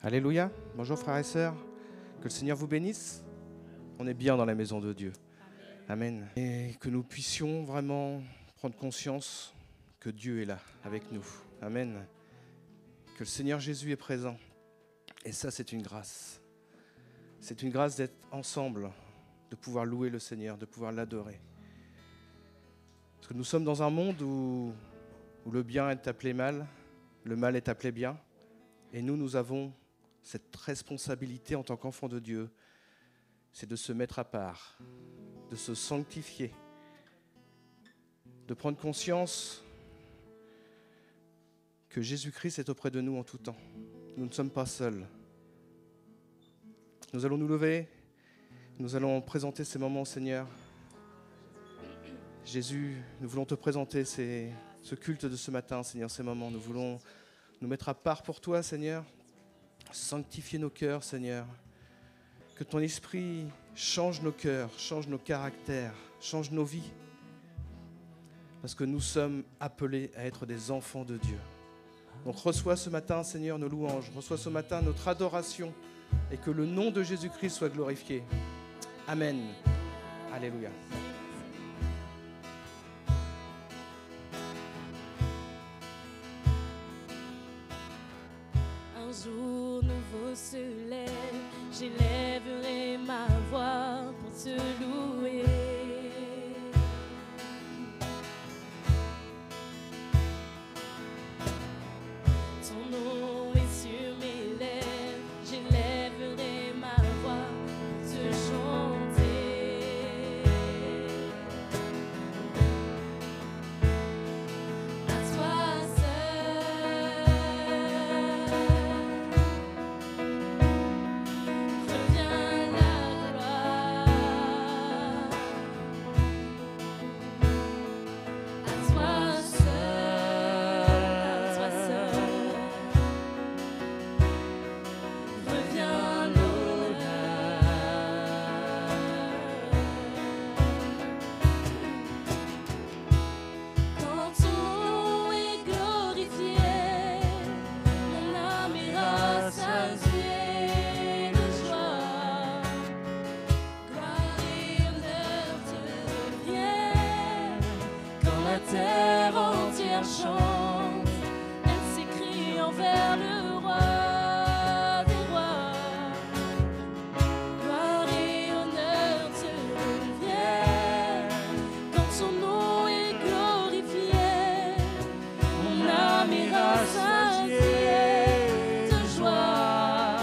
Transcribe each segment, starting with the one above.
Alléluia. Bonjour frères et sœurs. Que le Seigneur vous bénisse. On est bien dans la maison de Dieu. Amen. Et que nous puissions vraiment prendre conscience que Dieu est là avec nous. Amen. Que le Seigneur Jésus est présent. Et ça, c'est une grâce. C'est une grâce d'être ensemble, de pouvoir louer le Seigneur, de pouvoir l'adorer. Parce que nous sommes dans un monde où le bien est appelé mal, le mal est appelé bien. Et nous avons cette responsabilité en tant qu'enfants de Dieu, c'est de se mettre à part, de se sanctifier, de prendre conscience que Jésus-Christ est auprès de nous en tout temps. Nous ne sommes pas seuls. Nous allons nous lever, nous allons présenter ces moments au Seigneur. Jésus, nous voulons te présenter ce culte de ce matin, Seigneur, ces moments. Nous voulons nous mettre à part pour toi, Seigneur. Sanctifier nos cœurs, Seigneur. Que ton esprit change nos cœurs, change nos caractères, change nos vies. Parce que nous sommes appelés à être des enfants de Dieu. Donc reçois ce matin, Seigneur, nos louanges. Reçois ce matin notre adoration. Et que le nom de Jésus-Christ soit glorifié. Amen. Alléluia. Un jour nouveau se lève, j'élèverai ma voix pour te louer. Ton nom est sur mes lèvres, j'élèverai ma voix pour te chanter. À toi seul revient la gloire. À toi seul revient l'honneur. Quand ton nom est glorifié, mon âme est rassasiée de joie. Gloire et honneur te reviennent. Quand la terre entière chante, elle s'écrie envers le roi des rois. Gloire et honneur te reviennent. Quand son nom est glorifié, mon âme est rassasiée de joie.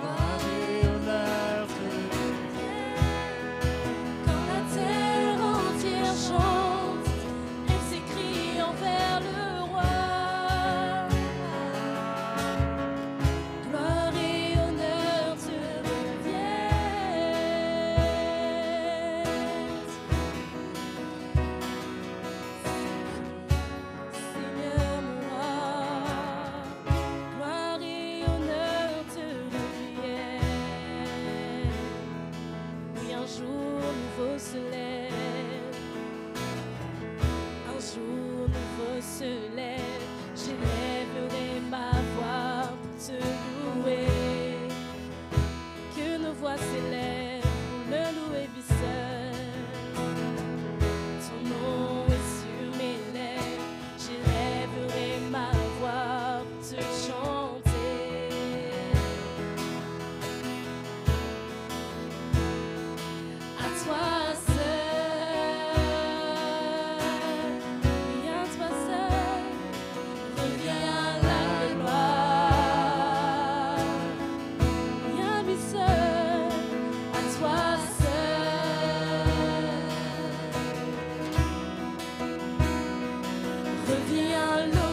Gloire et honneur te reviennent. Quand la terre entière chante, elle s'écrie envers le roi. Gloire et honneur te reviennent. Seigneur mon roi, gloire et honneur te reviennent. Oui, un jour nouveau se lève, un jour nouveau se lève, j'élèverai ma voix pour te louer. Que nos voix s'élèvent pour le louer lui seul. Ton nom est sur mes lèvres, j'élèverai ma voix pour te chanter. À toi seul, oui à toi seul, revient la gloire. Oui à lui seul, à toi seul, revient l'honneur.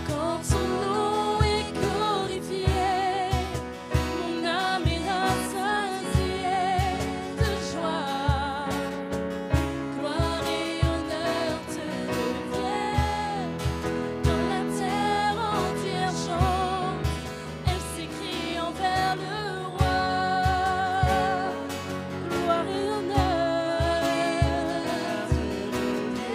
Quand ton nom est glorifié, mon âme est rassasiée de joie. Gloire et honneur te reviennent. Quand la terre entière chante, elle s'écrie envers le roi. Gloire et honneur te reviennent.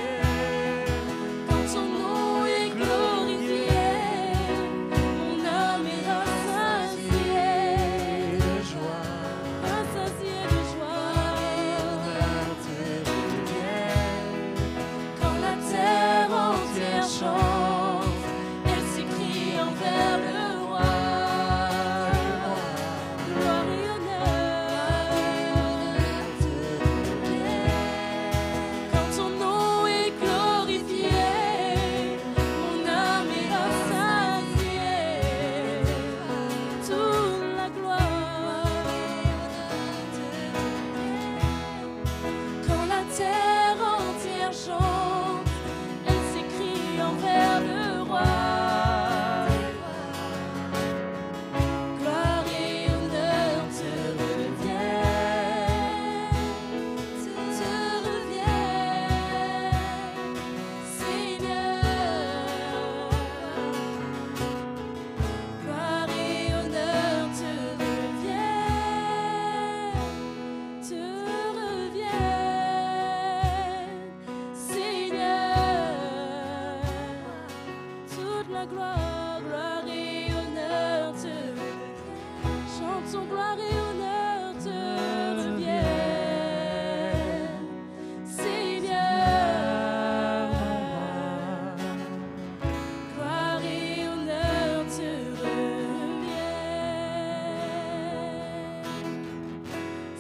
ton gloire et honneur te reviennent, Seigneur. Gloire et honneur te reviennent,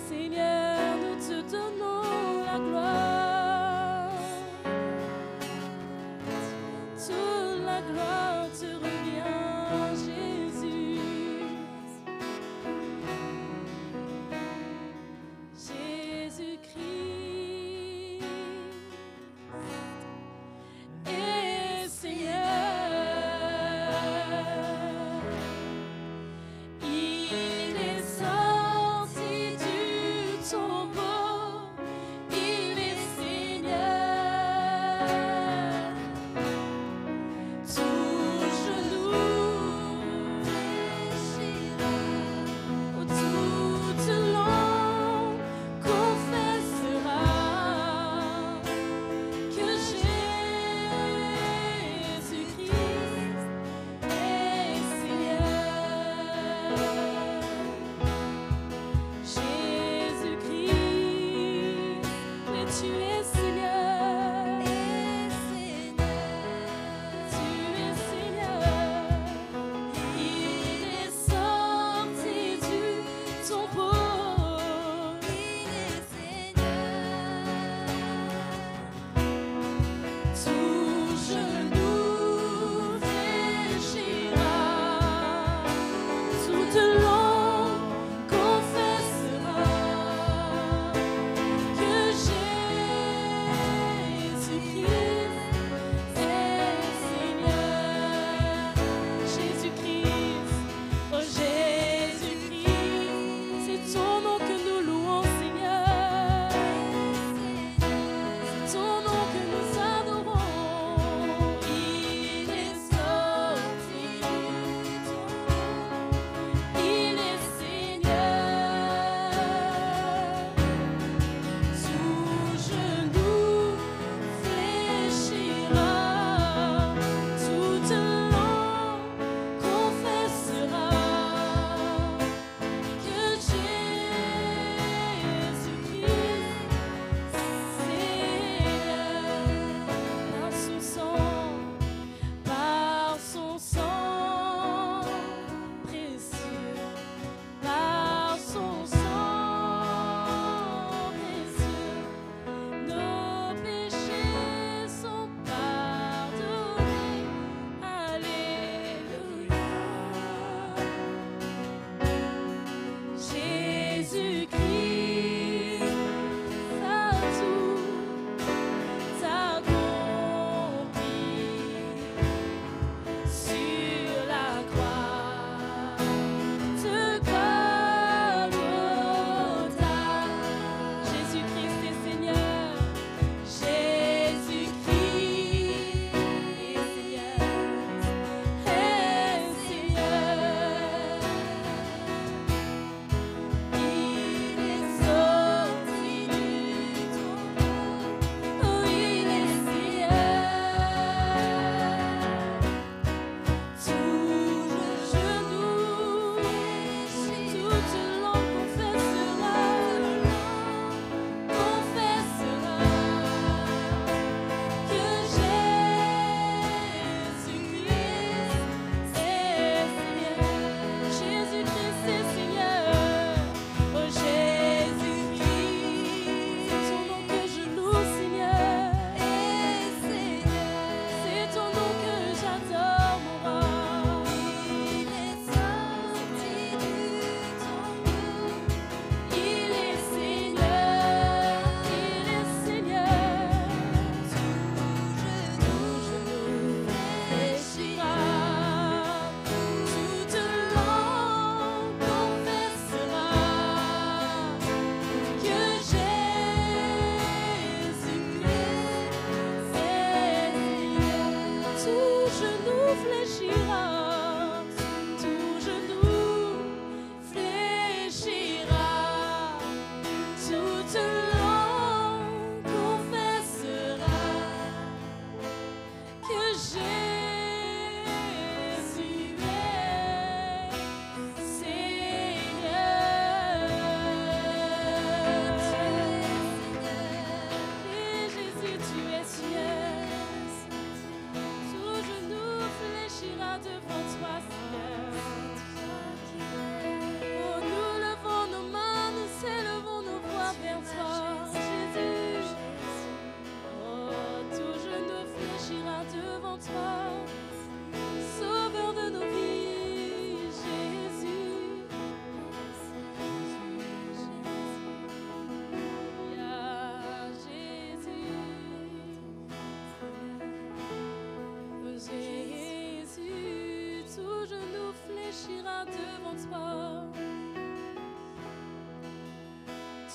Seigneur, nous te donnons la gloire. Toute la gloire te revient, Jésus.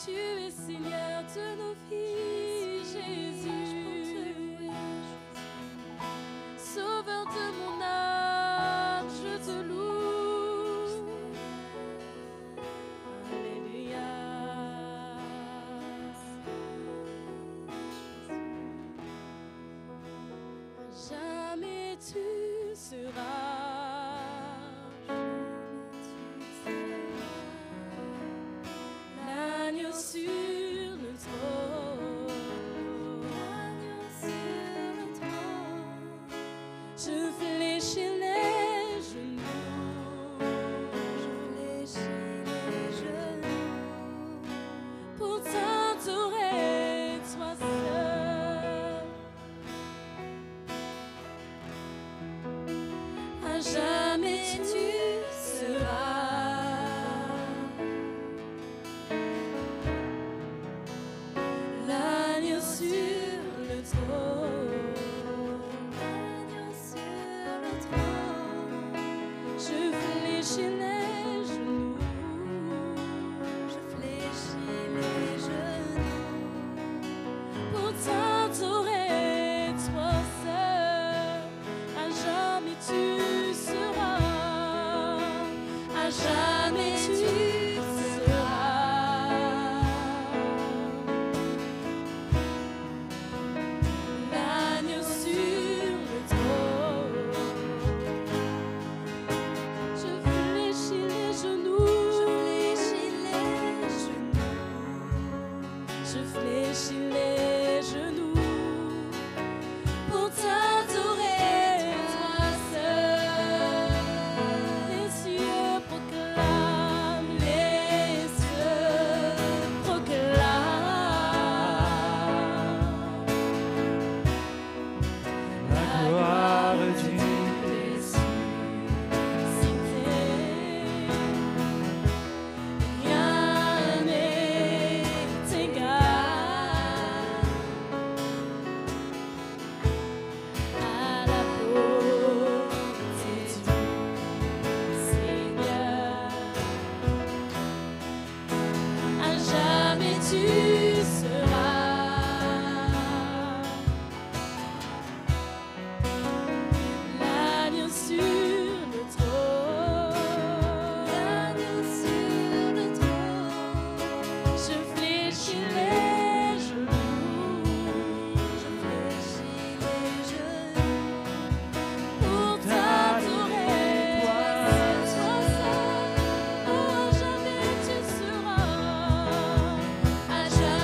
tu es Seigneur de nos vies, Jésus. Sauveur de mon âme, je te loue. Alléluia. Jamais tu seras l'agneau sur le trône. Je fléchis les genoux. Pour t'adorer, toi seul. À jamais tu seras l'agneau sur le trône. Je fléchis les genoux. Pour t'adorer, toi seul. À jamais tu seras. À jamais tu seras l'agneau sur le trône. Je fléchis les genoux. Je fléchis les genoux. Pour t'adorer, toi seul. Les cieux proclament, les cieux proclament La gloire du rien n'est égal à la beauté du Seigneur. À jamais tu seras l'agneau sur le trône. Je fléchis les genoux. Pour t'adorer, toi seul. Oh, à jamais tu seras. À jamais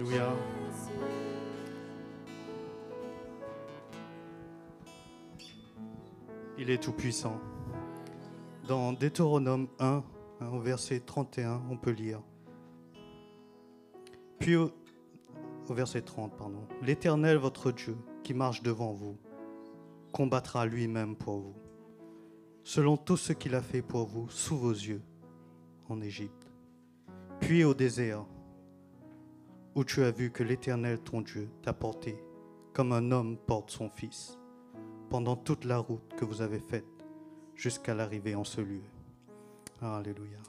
Alléluia. Il est tout-puissant. Dans Deutéronome 1, au verset 31, on peut lire. Puis au verset 30, pardon. L'Éternel, votre Dieu, qui marche devant vous, combattra lui-même pour vous, selon tout ce qu'il a fait pour vous sous vos yeux en Égypte. Puis au désert, où tu as vu que l'Éternel, ton Dieu, t'a porté comme un homme porte son fils, pendant toute la route que vous avez faite jusqu'à l'arrivée en ce lieu. Alléluia.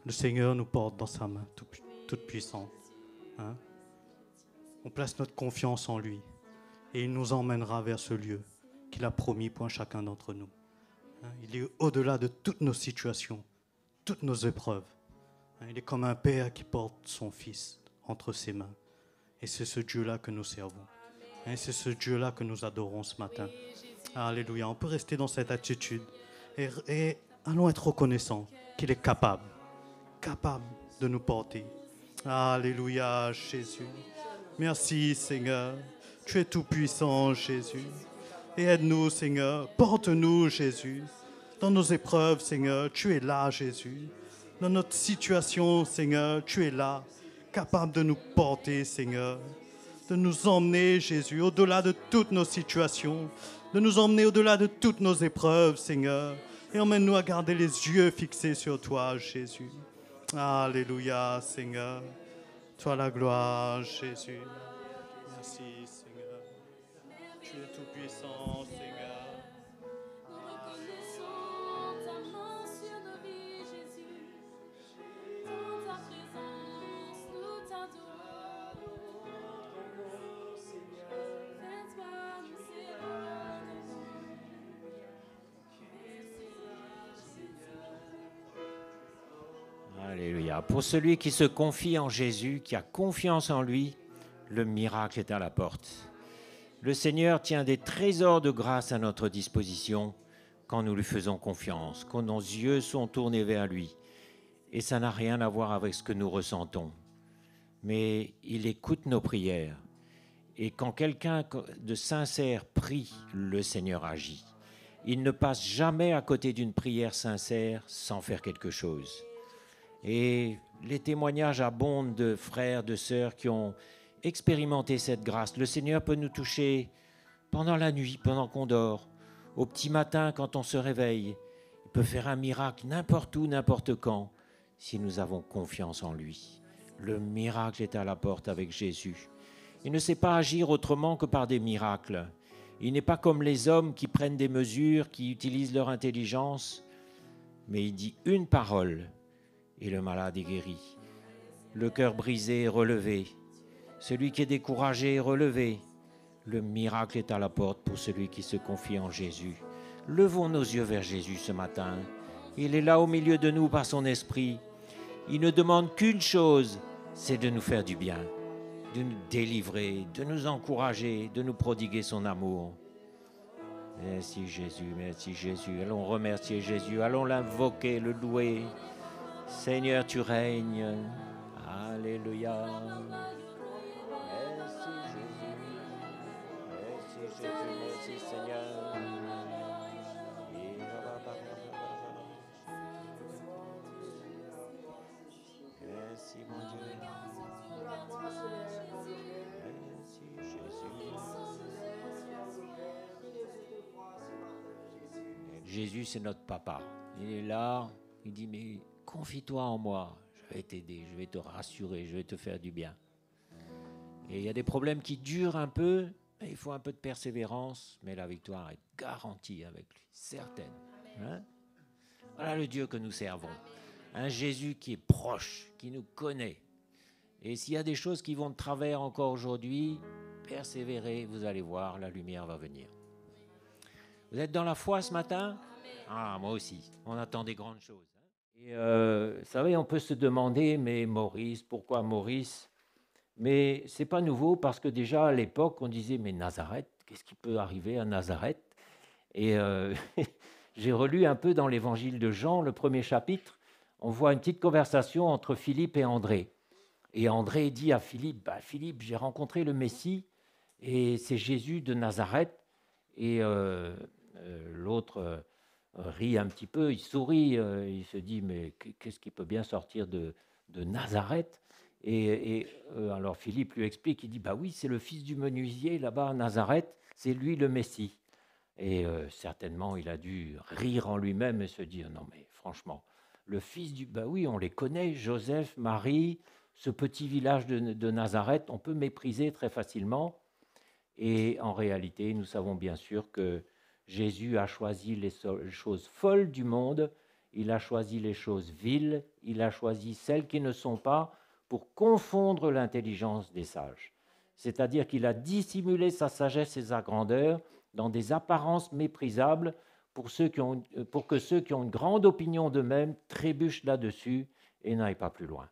Le Seigneur nous porte dans sa main toute puissante. Hein? On place notre confiance en lui et il nous emmènera vers ce lieu qu'il a promis pour chacun d'entre nous. Hein? Il est au-delà de toutes nos situations, toutes nos épreuves. Hein? Il est comme un père qui porte son fils entre ses mains. Et c'est ce Dieu-là que nous servons. Et c'est ce Dieu-là que nous adorons ce matin. Alléluia. On peut rester dans cette attitude et allons être reconnaissants qu'il est capable de nous porter. Alléluia, Jésus. Merci, Seigneur. Tu es tout-puissant, Jésus. Et aide-nous, Seigneur. Porte-nous, Jésus. Dans nos épreuves, Seigneur, tu es là, Jésus. Dans notre situation, Seigneur, tu es là, capable de nous porter, Seigneur. De nous emmener, Jésus, au-delà de toutes nos situations, de nous emmener au-delà de toutes nos épreuves, Seigneur. Et emmène-nous à garder les yeux fixés sur toi, Jésus. Alléluia, Seigneur. Toi la gloire, Jésus. Merci, Seigneur. Tu es tout-puissant, Seigneur. Nous reconnaissons ta main sur nos vies, Jésus. Dans ta présence, nous t'adorons. Fais-toi nous célébrer. Alléluia. Pour celui qui se confie en Jésus, qui a confiance en lui, le miracle est à la porte. Le Seigneur tient des trésors de grâce à notre disposition quand nous lui faisons confiance, quand nos yeux sont tournés vers lui. Et ça n'a rien à voir avec ce que nous ressentons. Mais il écoute nos prières. Et quand quelqu'un de sincère prie, le Seigneur agit. Il ne passe jamais à côté d'une prière sincère sans faire quelque chose. Et les témoignages abondent de frères, de sœurs qui ont expérimenté cette grâce. Le Seigneur peut nous toucher pendant la nuit, pendant qu'on dort, au petit matin quand on se réveille. Il peut faire un miracle n'importe où, n'importe quand, si nous avons confiance en lui. Le miracle est à la porte avec Jésus. Il ne sait pas agir autrement que par des miracles. Il n'est pas comme les hommes qui prennent des mesures, qui utilisent leur intelligence, mais il dit une parole et le malade est guéri. Le cœur brisé est relevé. Celui qui est découragé est relevé. Le miracle est à la porte pour celui qui se confie en Jésus. Levons nos yeux vers Jésus ce matin. Il est là au milieu de nous par son esprit. Il ne demande qu'une chose, c'est de nous faire du bien, de nous délivrer, de nous encourager, de nous prodiguer son amour. Merci Jésus, merci Jésus. Allons remercier Jésus, allons l'invoquer, le louer. Seigneur, tu règnes. Alléluia. Merci Jésus. Merci Jésus, merci Seigneur. Merci mon Dieu. Merci Jésus. Jésus, c'est notre papa. Il est là, il dit, mais confie-toi en moi, je vais t'aider, je vais te rassurer, je vais te faire du bien. Et il y a des problèmes qui durent un peu, il faut un peu de persévérance, mais la victoire est garantie avec lui, certaine. Hein? Voilà le Dieu que nous servons. Un Jésus qui est proche, qui nous connaît. Et s'il y a des choses qui vont de travers encore aujourd'hui, persévérez, vous allez voir, la lumière va venir. Vous êtes dans la foi ce matin ? Ah, moi aussi. On attend des grandes choses. Et vous savez, on peut se demander, mais Maurice, pourquoi Maurice ? Mais ce n'est pas nouveau parce que déjà à l'époque, on disait, mais Nazareth, qu'est-ce qui peut arriver à Nazareth ? Et j'ai relu un peu dans l'évangile de Jean, le premier chapitre, on voit une petite conversation entre Philippe et André. Et André dit à Philippe, Philippe, j'ai rencontré le Messie, et c'est Jésus de Nazareth. Et l'autre rit un petit peu, il sourit, il se dit, mais qu'est-ce qui peut bien sortir de Nazareth? Et alors Philippe lui explique, il dit, oui, c'est le fils du menuisier là-bas à Nazareth, c'est lui le Messie. Et certainement, il a dû rire en lui-même et se dire, non mais franchement, le fils du... oui, on les connaît, Joseph, Marie, ce petit village de Nazareth, on peut mépriser très facilement. Et en réalité, nous savons bien sûr que Jésus a choisi les choses folles du monde, il a choisi les choses viles, il a choisi celles qui ne sont pas pour confondre l'intelligence des sages. C'est-à-dire qu'il a dissimulé sa sagesse et sa grandeur dans des apparences méprisables pour que ceux qui ont une grande opinion d'eux-mêmes trébuchent là-dessus et n'aillent pas plus loin.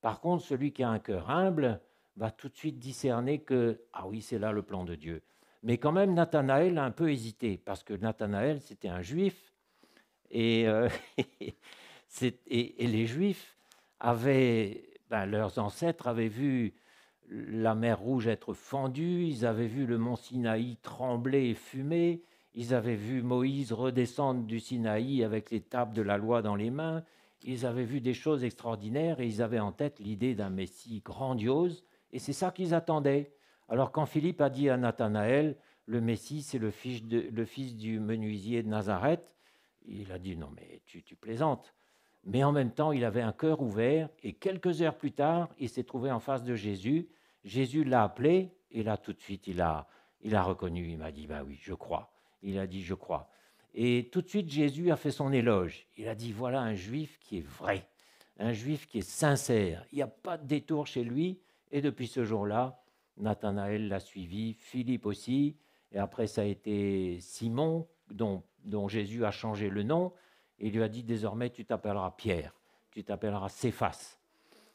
Par contre, celui qui a un cœur humble va tout de suite discerner que, ah oui, c'est là le plan de Dieu. Mais quand même, Nathanaël a un peu hésité, parce que Nathanaël, c'était un juif, et les juifs avaient, leurs ancêtres avaient vu la mer Rouge être fendue, ils avaient vu le mont Sinaï trembler et fumer, ils avaient vu Moïse redescendre du Sinaï avec les tables de la loi dans les mains, ils avaient vu des choses extraordinaires et ils avaient en tête l'idée d'un Messie grandiose, et c'est ça qu'ils attendaient. Alors quand Philippe a dit à Nathanaël, le Messie c'est le fils du menuisier de Nazareth, il a dit non mais tu plaisantes. Mais en même temps, il avait un cœur ouvert et quelques heures plus tard, il s'est trouvé en face de Jésus. Jésus l'a appelé et là tout de suite, il a reconnu, il m'a dit oui, je crois. Il a dit je crois. Et tout de suite, Jésus a fait son éloge. Il a dit voilà un juif qui est vrai, un juif qui est sincère. Il n'y a pas de détour chez lui. Et depuis ce jour-là, Nathanaël l'a suivi, Philippe aussi. Et après, ça a été Simon, dont Jésus a changé le nom. Et il lui a dit désormais, tu t'appelleras Pierre, tu t'appelleras Céphas.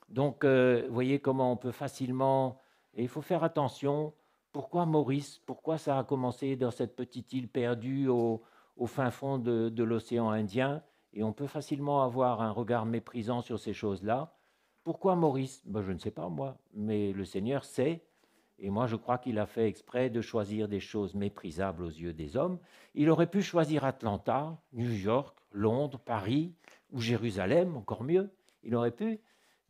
Donc, vous voyez comment on peut facilement... Et il faut faire attention. Pourquoi Maurice? Pourquoi ça a commencé dans cette petite île perdue au fin fond de l'océan Indien? Et on peut facilement avoir un regard méprisant sur ces choses-là. Pourquoi Maurice? Je ne sais pas, moi. Mais le Seigneur sait. Et moi, je crois qu'il a fait exprès de choisir des choses méprisables aux yeux des hommes. Il aurait pu choisir Atlanta, New York, Londres, Paris ou Jérusalem, encore mieux. Il aurait pu.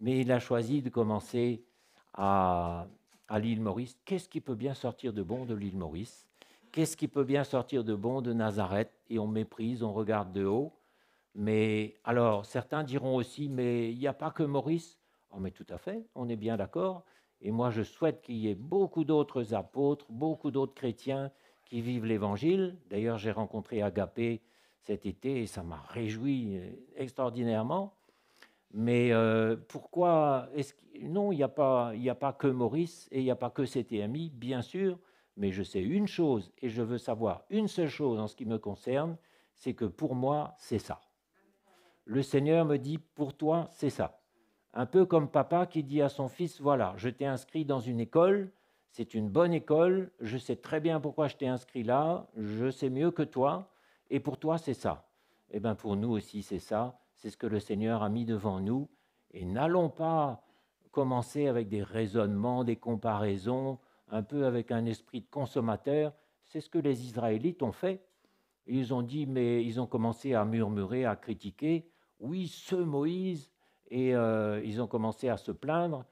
Mais il a choisi de commencer à l'île Maurice. Qu'est-ce qui peut bien sortir de bon de l'île Maurice? Qu'est-ce qui peut bien sortir de bon de Nazareth? Et on méprise, on regarde de haut. Mais alors, certains diront aussi, mais il n'y a pas que Maurice. Oh, mais tout à fait, on est bien d'accord. Et moi, je souhaite qu'il y ait beaucoup d'autres apôtres, beaucoup d'autres chrétiens qui vivent l'Évangile. D'ailleurs, j'ai rencontré Agapé cet été et ça m'a réjoui extraordinairement. Mais pourquoi non, il n'y a pas que Maurice et il n'y a pas que CTMI, bien sûr, mais je sais une chose et je veux savoir une seule chose en ce qui me concerne, c'est que pour moi, c'est ça. Le Seigneur me dit, pour toi, c'est ça. Un peu comme papa qui dit à son fils, voilà, je t'ai inscrit dans une école, c'est une bonne école, je sais très bien pourquoi je t'ai inscrit là, je sais mieux que toi, et pour toi, c'est ça. Eh bien, pour nous aussi, c'est ça, c'est ce que le Seigneur a mis devant nous, et n'allons pas commencer avec des raisonnements, des comparaisons, un peu avec un esprit de consommateur, c'est ce que les Israélites ont fait. Ils ont dit, mais ils ont commencé à murmurer, à critiquer, oui, ce Moïse, et ils ont commencé à se plaindre,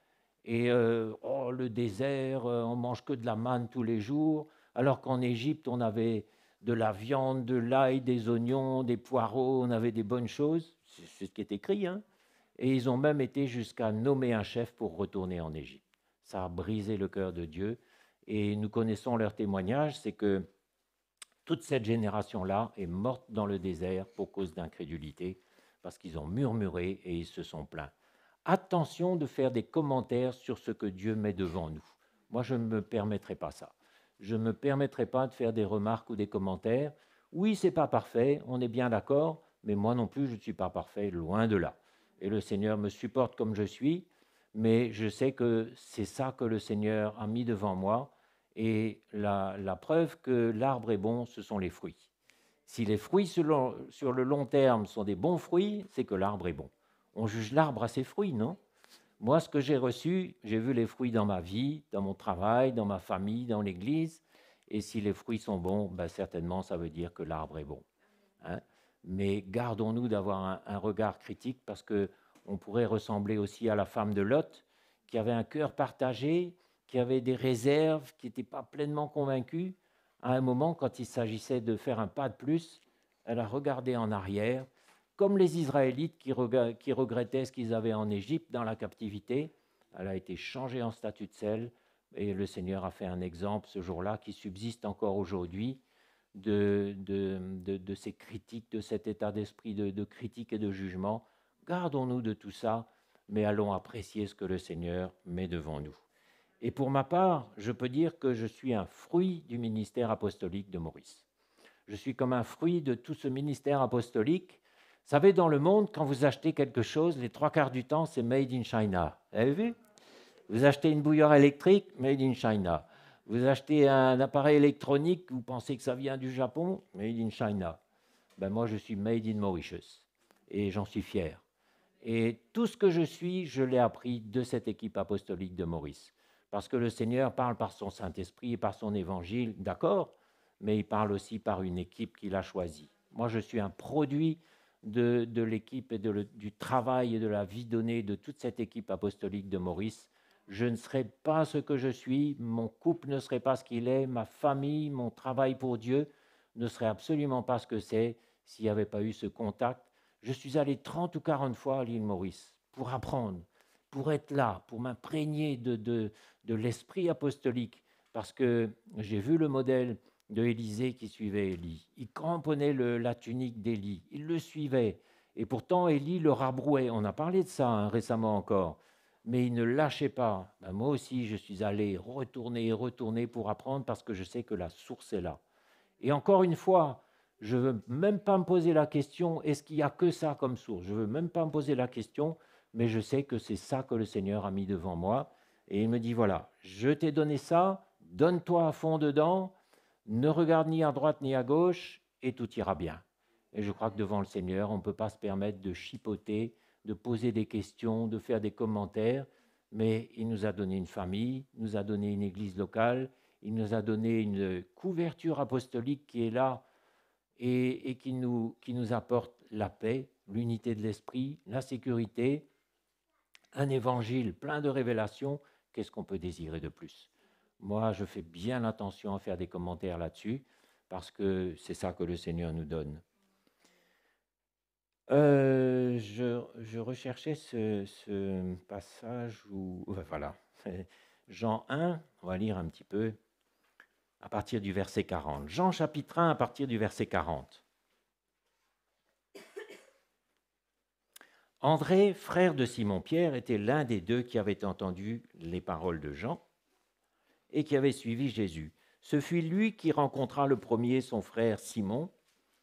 et oh, le désert, on mange que de la manne tous les jours, alors qu'en Égypte, on avait de la viande, de l'ail, des oignons, des poireaux, on avait des bonnes choses, c'est ce qui est écrit, hein. Et ils ont même été jusqu'à nommer un chef pour retourner en Égypte. Ça a brisé le cœur de Dieu, et nous connaissons leur témoignage, c'est que toute cette génération-là est morte dans le désert pour cause d'incrédulité, parce qu'ils ont murmuré et ils se sont plaints. Attention de faire des commentaires sur ce que Dieu met devant nous. Moi, je ne me permettrai pas ça. Je ne me permettrai pas de faire des remarques ou des commentaires. Oui, ce n'est pas parfait, on est bien d'accord, mais moi non plus, je ne suis pas parfait, loin de là. Et le Seigneur me supporte comme je suis, mais je sais que c'est ça que le Seigneur a mis devant moi. Et la preuve que l'arbre est bon, ce sont les fruits. Si les fruits sur le long terme sont des bons fruits, c'est que l'arbre est bon. On juge l'arbre à ses fruits, non? Moi, ce que j'ai reçu, j'ai vu les fruits dans ma vie, dans mon travail, dans ma famille, dans l'Église. Et si les fruits sont bons, ben certainement, ça veut dire que l'arbre est bon. Hein. Mais gardons-nous d'avoir un regard critique parce qu'on pourrait ressembler aussi à la femme de Lot, qui avait un cœur partagé, qui avait des réserves, qui n'était pas pleinement convaincue. À un moment, quand il s'agissait de faire un pas de plus, elle a regardé en arrière, comme les Israélites qui regrettaient ce qu'ils avaient en Égypte dans la captivité. Elle a été changée en statue de sel et le Seigneur a fait un exemple ce jour-là qui subsiste encore aujourd'hui de ces critiques, de cet état d'esprit de critique et de jugement. Gardons-nous de tout ça, mais allons apprécier ce que le Seigneur met devant nous. Et pour ma part, je peux dire que je suis un fruit du ministère apostolique de Maurice. Je suis comme un fruit de tout ce ministère apostolique. Vous savez, dans le monde, quand vous achetez quelque chose, les 3/4 du temps, c'est made in China. Vous avez vu? Vous achetez une bouilloire électrique, made in China. Vous achetez un appareil électronique, vous pensez que ça vient du Japon, made in China. Ben moi, je suis made in Mauritius et j'en suis fier. Et tout ce que je suis, je l'ai appris de cette équipe apostolique de Maurice. Parce que le Seigneur parle par son Saint-Esprit et par son Évangile, d'accord, mais il parle aussi par une équipe qu'il a choisie. Moi, je suis un produit de l'équipe et du travail et de la vie donnée de toute cette équipe apostolique de Maurice. Je ne serais pas ce que je suis, mon couple ne serait pas ce qu'il est, ma famille, mon travail pour Dieu ne serait absolument pas ce que c'est s'il n'y avait pas eu ce contact. Je suis allé 30 ou 40 fois à l'île Maurice pour apprendre, pour être là, pour m'imprégner de l'esprit apostolique, parce que j'ai vu le modèle de Élisée qui suivait Élie. Il cramponnait la tunique d'Élie, il le suivait, et pourtant Élie le rabrouait. On a parlé de ça récemment encore, mais il ne lâchait pas. Ben, moi aussi, je suis allé retourner et retourner pour apprendre parce que je sais que la source est là. Et encore une fois, je ne veux même pas me poser la question, est-ce qu'il n'y a que ça comme source? Je ne veux même pas me poser la question, mais je sais que c'est ça que le Seigneur a mis devant moi. Et il me dit, voilà, je t'ai donné ça, donne-toi à fond dedans, ne regarde ni à droite ni à gauche, et tout ira bien. Et je crois que devant le Seigneur, on ne peut pas se permettre de chipoter, de poser des questions, de faire des commentaires, mais il nous a donné une famille, il nous a donné une église locale, il nous a donné une couverture apostolique qui est là et qui nous apporte la paix, l'unité de l'esprit, la sécurité, un évangile plein de révélations. Qu'est-ce qu'on peut désirer de plus? Moi, je fais bien attention à faire des commentaires là-dessus parce que c'est ça que le Seigneur nous donne. Je recherchais ce passage où... Voilà. Jean 1, on va lire un petit peu à partir du verset 40. Jean chapitre 1 à partir du verset 40. André, frère de Simon-Pierre, était l'un des deux qui avaient entendu les paroles de Jean et qui avait suivi Jésus. Ce fut lui qui rencontra le premier son frère Simon.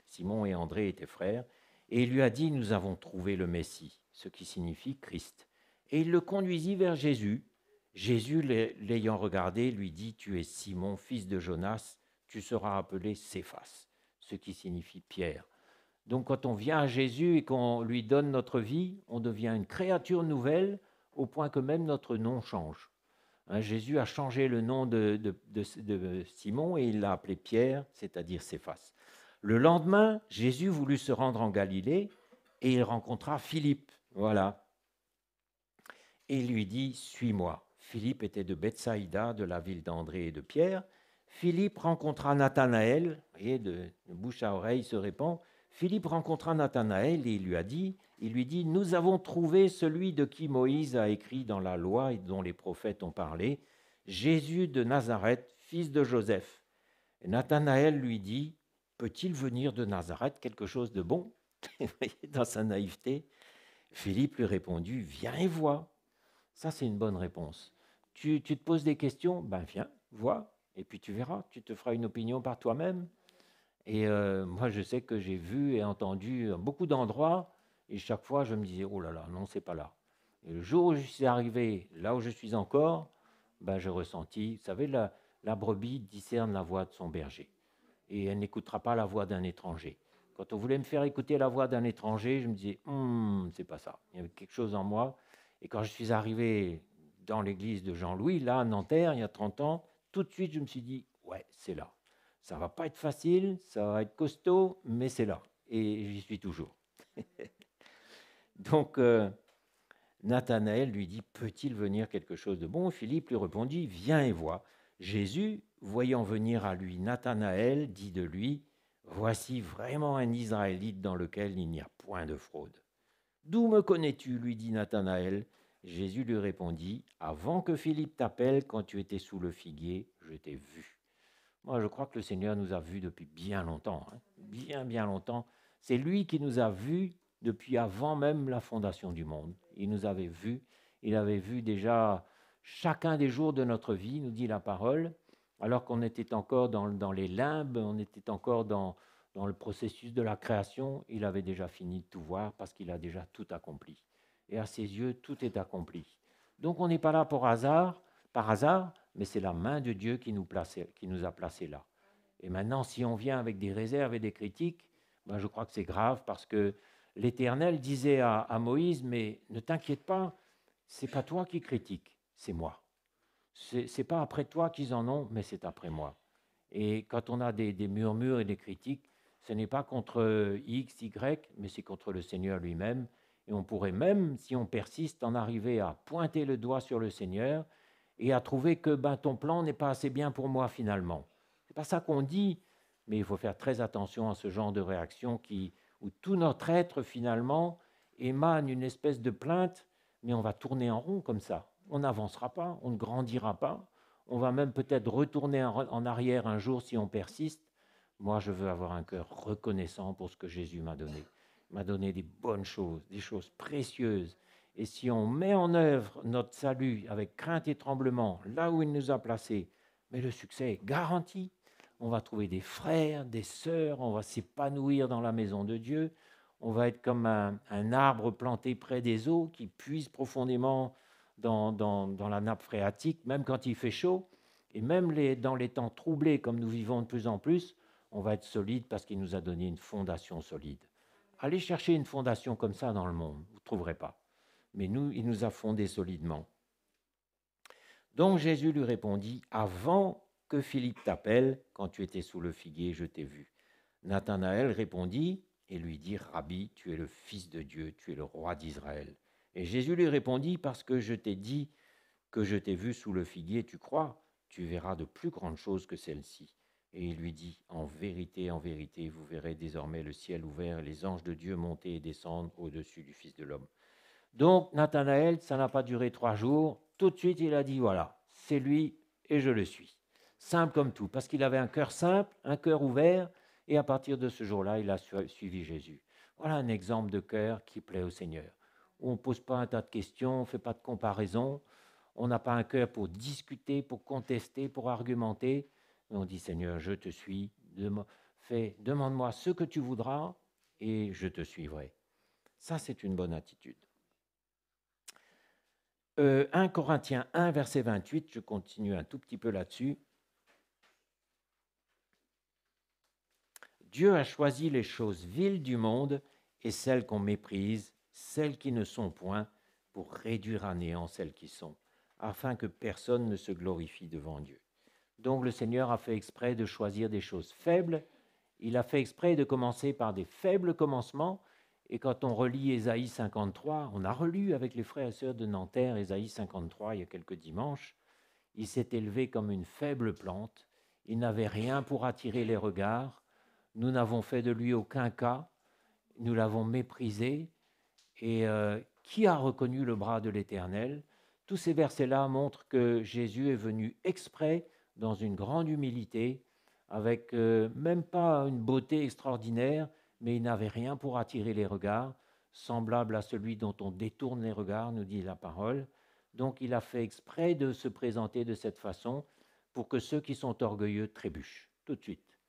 Simon et André étaient frères. Et il lui a dit, nous avons trouvé le Messie, ce qui signifie Christ. Et il le conduisit vers Jésus. Jésus, l'ayant regardé, lui dit, tu es Simon, fils de Jonas, tu seras appelé Céphas, ce qui signifie Pierre. Donc quand on vient à Jésus et qu'on lui donne notre vie, on devient une créature nouvelle au point que même notre nom change. Jésus a changé le nom de Simon et il l'a appelé Pierre, c'est-à-dire Céphas. Le lendemain, Jésus voulut se rendre en Galilée et il rencontra Philippe. Voilà. Et il lui dit, suis-moi. Philippe était de Bethsaïda, de la ville d'André et de Pierre. Philippe rencontra Nathanaël, vous voyez, de bouche à oreille se répand. Philippe rencontra Nathanaël et il lui dit, nous avons trouvé celui de qui Moïse a écrit dans la loi et dont les prophètes ont parlé, Jésus de Nazareth, fils de Joseph. Et Nathanaël lui dit, peut-il venir de Nazareth quelque chose de bon? Vous voyez, dans sa naïveté. Philippe lui répondit, viens et vois. Ça, c'est une bonne réponse. Tu te poses des questions? Ben viens, vois, et puis tu verras, tu te feras une opinion par toi-même. Et moi, je sais que j'ai vu et entendu beaucoup d'endroits, et chaque fois, je me disais, oh là là, non, c'est pas là. Et le jour où je suis arrivé, là où je suis encore, ben, j'ai ressenti, vous savez, la brebis discerne la voix de son berger, et elle n'écoutera pas la voix d'un étranger. Quand on voulait me faire écouter la voix d'un étranger, je me disais, c'est pas ça. Il y avait quelque chose en moi. Et quand je suis arrivé dans l'église de Jean-Louis, là, à Nanterre, il y a 30 ans, tout de suite, je me suis dit, ouais, c'est là. Ça ne va pas être facile, ça va être costaud, mais c'est là. Et j'y suis toujours. Donc, Nathanaël lui dit, peut-il venir quelque chose de bon? Philippe lui répondit, viens et vois. Jésus, voyant venir à lui Nathanaël, dit de lui, voici vraiment un Israélite dans lequel il n'y a point de fraude. D'où me connais-tu? Lui dit Nathanaël. Jésus lui répondit, avant que Philippe t'appelle, quand tu étais sous le figuier, je t'ai vu. Moi, je crois que le Seigneur nous a vus depuis bien longtemps, bien longtemps. C'est lui qui nous a vus depuis avant même la fondation du monde. Il nous avait vus, il avait vu déjà chacun des jours de notre vie, nous dit la parole, alors qu'on était encore dans les limbes, on était encore dans le processus de la création, il avait déjà fini de tout voir parce qu'il a déjà tout accompli. Et à ses yeux, tout est accompli. Donc on n'est pas là par hasard, mais c'est la main de Dieu qui nous a placés là. Et maintenant, si on vient avec des réserves et des critiques, ben je crois que c'est grave parce que l'Éternel disait à Moïse, mais ne t'inquiète pas, c'est pas toi qui critique, c'est moi. C'est pas après toi qu'ils en ont, mais c'est après moi. Et quand on a des murmures et des critiques, ce n'est pas contre X, Y, mais c'est contre le Seigneur lui-même. Et on pourrait même, si on persiste, en arriver à pointer le doigt sur le Seigneur et à trouver que ton plan n'est pas assez bien pour moi finalement. Ce n'est pas ça qu'on dit, mais il faut faire très attention à ce genre de réaction où tout notre être finalement émane une espèce de plainte, mais on va tourner en rond comme ça. On n'avancera pas, on ne grandira pas. On va même peut-être retourner en arrière un jour si on persiste. Moi, je veux avoir un cœur reconnaissant pour ce que Jésus m'a donné. Il m'a donné des bonnes choses, des choses précieuses. Et si on met en œuvre notre salut avec crainte et tremblement, là où il nous a placés, mais le succès est garanti. On va trouver des frères, des sœurs, on va s'épanouir dans la maison de Dieu. On va être comme un arbre planté près des eaux qui puise profondément dans la nappe phréatique, même quand il fait chaud, et même dans les temps troublés comme nous vivons de plus en plus, on va être solide parce qu'il nous a donné une fondation solide. Allez chercher une fondation comme ça dans le monde, vous ne trouverez pas. Mais nous, il nous a fondés solidement. Donc Jésus lui répondit, avant que Philippe t'appelle, quand tu étais sous le figuier, je t'ai vu. Nathanaël répondit et lui dit, Rabbi, tu es le Fils de Dieu, tu es le roi d'Israël. Et Jésus lui répondit, parce que je t'ai dit que je t'ai vu sous le figuier, tu crois, tu verras de plus grandes choses que celles-ci. Et il lui dit, en vérité, vous verrez désormais le ciel ouvert et les anges de Dieu monter et descendre au-dessus du Fils de l'homme. Donc Nathanaël, ça n'a pas duré 3 jours, tout de suite il a dit, voilà, c'est lui et je le suis. Simple comme tout, parce qu'il avait un cœur simple, un cœur ouvert, et à partir de ce jour-là, il a suivi Jésus. Voilà un exemple de cœur qui plaît au Seigneur. On ne pose pas un tas de questions, on ne fait pas de comparaison, on n'a pas un cœur pour discuter, pour contester, pour argumenter. Mais on dit, Seigneur, je te suis, demande-moi ce que tu voudras et je te suivrai. Ça, c'est une bonne attitude. 1 Corinthiens 1, verset 28, je continue un tout petit peu là-dessus. Dieu a choisi les choses viles du monde et celles qu'on méprise, celles qui ne sont point, pour réduire à néant celles qui sont, afin que personne ne se glorifie devant Dieu. Donc le Seigneur a fait exprès de choisir des choses faibles, il a fait exprès de commencer par des faibles commencements, et quand on relit Ésaïe 53, on a relu avec les frères et sœurs de Nanterre Ésaïe 53 il y a quelques dimanches, il s'est élevé comme une faible plante, il n'avait rien pour attirer les regards, nous n'avons fait de lui aucun cas, nous l'avons méprisé, et qui a reconnu le bras de l'Éternel? Tous ces versets-là montrent que Jésus est venu exprès dans une grande humilité, avec même pas une beauté extraordinaire, mais il n'avait rien pour attirer les regards, semblable à celui dont on détourne les regards, nous dit la parole. Donc il a fait exprès de se présenter de cette façon pour que ceux qui sont orgueilleux trébuchent tout de suite.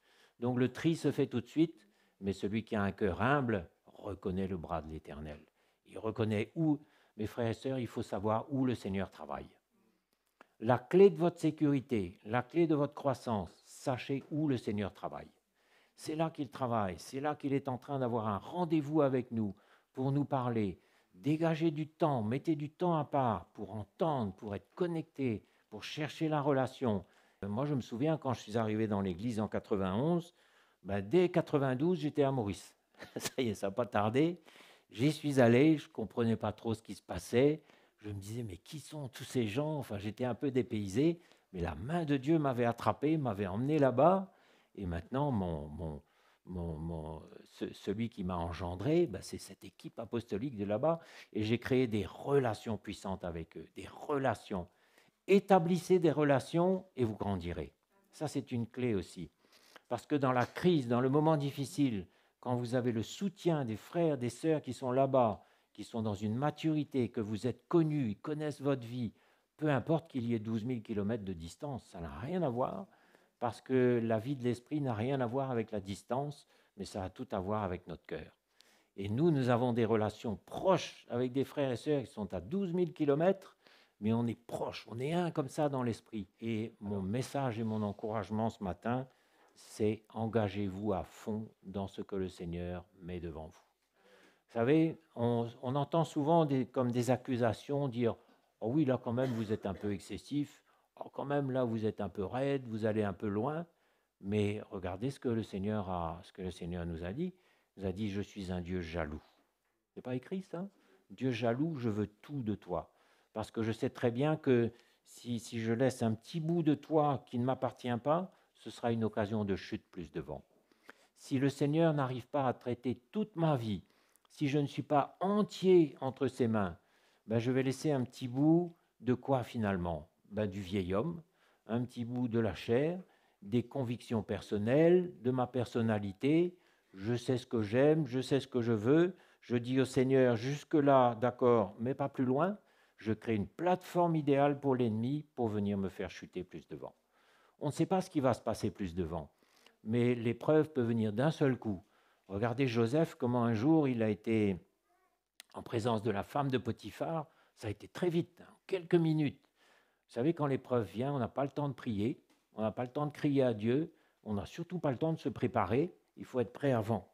Donc le tri se fait tout de suite, mais celui qui a un cœur humble reconnaît le bras de l'Éternel. Il reconnaît où, mes frères et sœurs, il faut savoir où le Seigneur travaille. La clé de votre sécurité, la clé de votre croissance, sachez où le Seigneur travaille. C'est là qu'il travaille, c'est là qu'il est en train d'avoir un rendez-vous avec nous pour nous parler Dégagez du temps, mettez du temps à part pour entendre, pour être connecté, pour chercher la relation. Moi, je me souviens, quand je suis arrivé dans l'église en 91, dès 92, j'étais à Maurice. Ça y est, ça n'a pas tardé. J'y suis allé, je ne comprenais pas trop ce qui se passait. Je me disais, mais qui sont tous ces gens? Enfin, j'étais un peu dépaysé, mais la main de Dieu m'avait attrapé, m'avait emmené là-bas. Et maintenant, celui qui m'a engendré, c'est cette équipe apostolique de là-bas. Et j'ai créé des relations puissantes avec eux, des relations. Établissez des relations et vous grandirez. Ça, c'est une clé aussi. Parce que dans la crise, dans le moment difficile, quand vous avez le soutien des frères, des sœurs qui sont là-bas, qui sont dans une maturité, que vous êtes connus, ils connaissent votre vie, peu importe qu'il y ait 12 000 kilomètres de distance, ça n'a rien à voir, parce que la vie de l'esprit n'a rien à voir avec la distance, mais ça a tout à voir avec notre cœur. Et nous avons des relations proches avec des frères et sœurs qui sont à 12 000 kilomètres, mais on est proches, on est un comme ça dans l'esprit. Et mon message et mon encouragement ce matin, c'est engagez-vous à fond dans ce que le Seigneur met devant vous. Vous savez, on entend souvent comme des accusations, dire « Oh oui, là quand même vous êtes un peu excessif, oh quand même là vous êtes un peu raide, vous allez un peu loin ». Mais regardez ce que le Seigneur nous a dit. Il nous a dit « Je suis un Dieu jaloux ». C'est pas écrit ça? Dieu jaloux, je veux tout de toi. Parce que je sais très bien que si je laisse un petit bout de toi qui ne m'appartient pas, ce sera une occasion de chute plus devant. Si le Seigneur n'arrive pas à traiter toute ma vie, si je ne suis pas entier entre ses mains, je vais laisser un petit bout de quoi finalement? Du vieil homme, un petit bout de la chair, des convictions personnelles, de ma personnalité. Je sais ce que j'aime, je sais ce que je veux. Je dis au Seigneur, jusque-là, d'accord, mais pas plus loin. Je crée une plateforme idéale pour l'ennemi pour venir me faire chuter plus devant. On ne sait pas ce qui va se passer plus devant, mais l'épreuve peut venir d'un seul coup. Regardez Joseph, comment un jour il a été en présence de la femme de Potiphar. Ça a été très vite, en quelques minutes. Vous savez, quand l'épreuve vient, on n'a pas le temps de prier, on n'a pas le temps de crier à Dieu, on n'a surtout pas le temps de se préparer, il faut être prêt avant.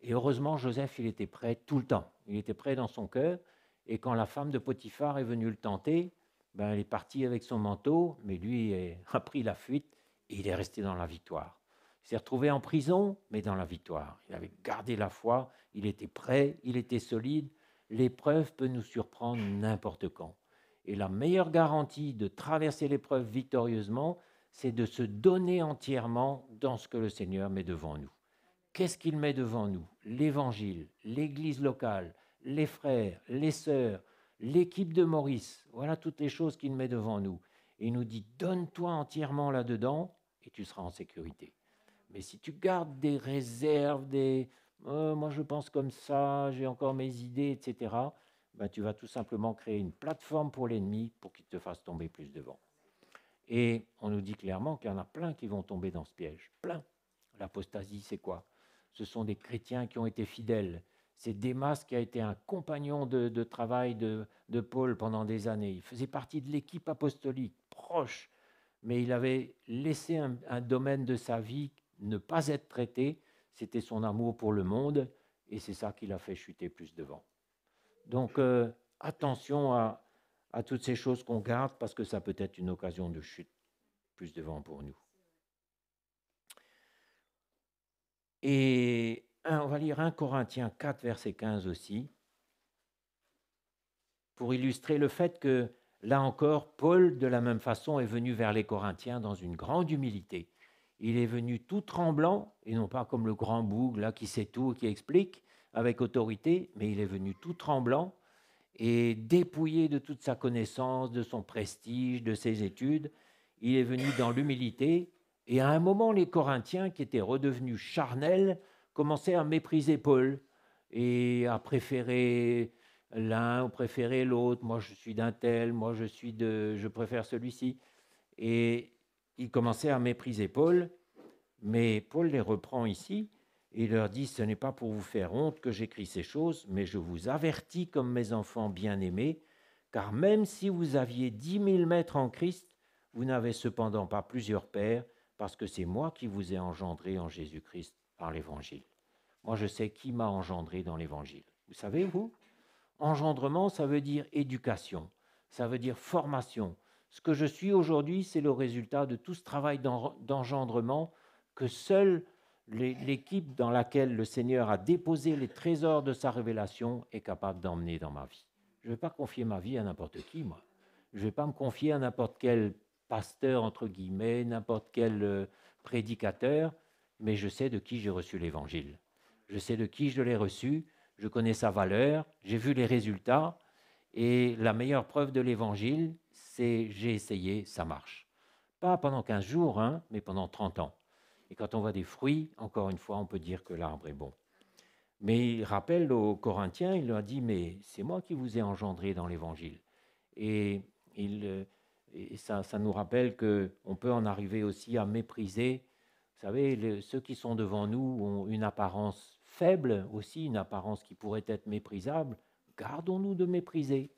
Et heureusement, Joseph, il était prêt tout le temps. Il était prêt dans son cœur. Et quand la femme de Potiphar est venue le tenter, elle est partie avec son manteau, mais lui a pris la fuite et il est resté dans la victoire. Il s'est retrouvé en prison, mais dans la victoire. Il avait gardé la foi, il était prêt, il était solide. L'épreuve peut nous surprendre n'importe quand. Et la meilleure garantie de traverser l'épreuve victorieusement, c'est de se donner entièrement dans ce que le Seigneur met devant nous. Qu'est-ce qu'il met devant nous? L'Évangile, l'Église locale, les frères, les sœurs, l'équipe de Maurice. Voilà toutes les choses qu'il met devant nous. Et il nous dit, donne-toi entièrement là-dedans et tu seras en sécurité. Mais si tu gardes des réserves, moi je pense comme ça, j'ai encore mes idées, etc., tu vas tout simplement créer une plateforme pour l'ennemi pour qu'il te fasse tomber plus devant. Et on nous dit clairement qu'il y en a plein qui vont tomber dans ce piège. Plein. L'apostasie, c'est quoi? Ce sont des chrétiens qui ont été fidèles. C'est Démas qui a été un compagnon de travail de Paul pendant des années. Il faisait partie de l'équipe apostolique, proche, mais il avait laissé un domaine de sa vie ne pas être traité. C'était son amour pour le monde, et c'est ça qui l'a fait chuter plus devant. Donc, attention à toutes ces choses qu'on garde, parce que ça peut être une occasion de chute plus devant pour nous. Et on va lire 1 Corinthiens 4, verset 15 aussi, pour illustrer le fait que, là encore, Paul, de la même façon, est venu vers les Corinthiens dans une grande humilité. Il est venu tout tremblant, et non pas comme le grand boug, là, qui sait tout, qui explique avec autorité, mais il est venu tout tremblant et dépouillé de toute sa connaissance, de son prestige, de ses études. Il est venu dans l'humilité. Et à un moment, les Corinthiens, qui étaient redevenus charnels, commençaient à mépriser Paul et à préférer l'un ou préférer l'autre. Moi, je suis d'un tel, moi, je préfère celui-ci. Et ils commençaient à mépriser Paul, mais Paul les reprend ici et leur dit « Ce n'est pas pour vous faire honte que j'écris ces choses, mais je vous avertis comme mes enfants bien-aimés, car même si vous aviez 10 000 maîtres en Christ, vous n'avez cependant pas plusieurs pères, parce que c'est moi qui vous ai engendré en Jésus-Christ par l'Évangile. » Moi, je sais qui m'a engendré dans l'Évangile. Vous savez, vous? Engendrement, ça veut dire éducation, ça veut dire formation. Ce que je suis aujourd'hui, c'est le résultat de tout ce travail d'engendrement que seule l'équipe dans laquelle le Seigneur a déposé les trésors de sa révélation est capable d'emmener dans ma vie. Je ne vais pas confier ma vie à n'importe qui, moi. Je ne vais pas me confier à n'importe quel pasteur, entre guillemets, n'importe quel prédicateur, mais je sais de qui j'ai reçu l'Évangile. Je sais de qui je l'ai reçu, je connais sa valeur, j'ai vu les résultats, et la meilleure preuve de l'Évangile, c'est j'ai essayé, ça marche. Pas pendant 15 jours, hein, mais pendant 30 ans. Et quand on voit des fruits, encore une fois, on peut dire que l'arbre est bon. Mais il rappelle aux Corinthiens, il leur a dit, mais c'est moi qui vous ai engendré dans l'Évangile. Et ça nous rappelle qu'on peut en arriver aussi à mépriser. Vous savez, ceux qui sont devant nous ont une apparence faible aussi, une apparence qui pourrait être méprisable. Gardons-nous de mépriser,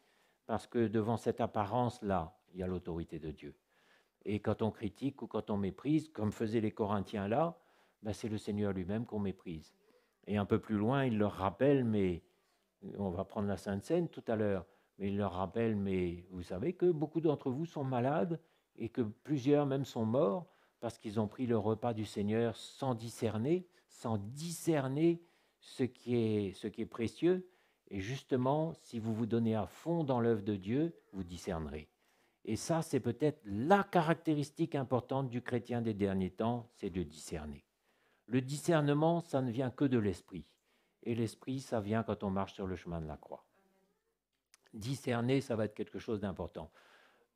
parce que devant cette apparence-là, il y a l'autorité de Dieu. Et quand on critique ou quand on méprise, comme faisaient les Corinthiens là, ben c'est le Seigneur lui-même qu'on méprise. Et un peu plus loin, il leur rappelle, mais on va prendre la Sainte Seine tout à l'heure, mais il leur rappelle, mais vous savez que beaucoup d'entre vous sont malades et que plusieurs même sont morts parce qu'ils ont pris le repas du Seigneur sans discerner ce qui est précieux. Et justement, si vous vous donnez à fond dans l'œuvre de Dieu, vous discernerez. Et ça, c'est peut-être la caractéristique importante du chrétien des derniers temps, c'est de discerner. Le discernement, ça ne vient que de l'esprit. Et l'esprit, ça vient quand on marche sur le chemin de la croix. Discerner, ça va être quelque chose d'important.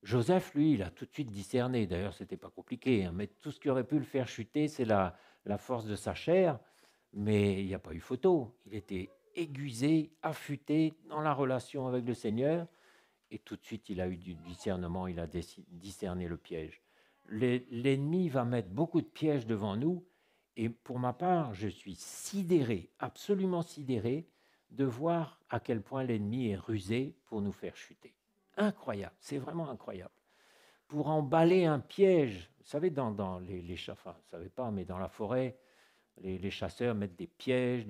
Joseph, lui, il a tout de suite discerné. D'ailleurs, ce n'était pas compliqué, hein, mais tout ce qui aurait pu le faire chuter, c'est la force de sa chair. Mais il n'y a pas eu photo. Il était aiguisé, affûté dans la relation avec le Seigneur. Et tout de suite, il a eu du discernement, il a discerné le piège. L'ennemi va mettre beaucoup de pièges devant nous. Et pour ma part, je suis sidéré, absolument sidéré, de voir à quel point l'ennemi est rusé pour nous faire chuter. Incroyable, c'est vraiment incroyable. Pour emballer un piège, vous savez, dans les chasseurs, vous ne savez pas, mais dans la forêt, les chasseurs mettent des pièges,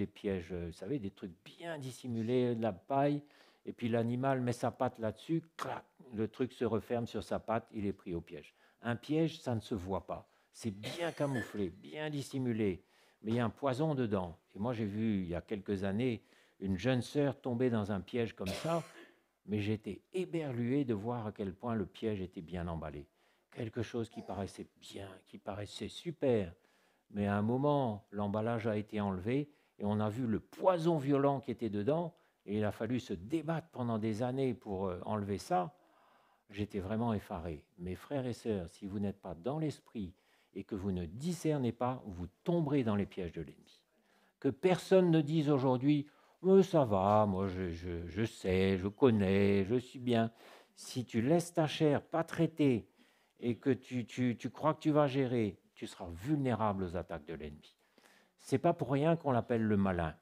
vous savez, des trucs bien dissimulés, de la paille, et puis l'animal met sa patte là-dessus, clac, le truc se referme sur sa patte, il est pris au piège. Un piège, ça ne se voit pas. C'est bien camouflé, bien dissimulé, mais il y a un poison dedans. Et moi, j'ai vu, il y a quelques années, une jeune sœur tomber dans un piège comme ça, mais j'étais éberlué de voir à quel point le piège était bien emballé. Quelque chose qui paraissait bien, qui paraissait super, mais à un moment, l'emballage a été enlevé et on a vu le poison violent qui était dedans, et il a fallu se débattre pendant des années pour enlever ça. J'étais vraiment effaré. Mes frères et sœurs, si vous n'êtes pas dans l'esprit et que vous ne discernez pas, vous tomberez dans les pièges de l'ennemi. Que personne ne dise aujourd'hui « ça va, moi je sais, je connais, je suis bien ». Si tu laisses ta chair pas traiter et que tu crois que tu vas gérer, tu seras vulnérable aux attaques de l'ennemi. Ce n'est pas pour rien qu'on l'appelle le malin.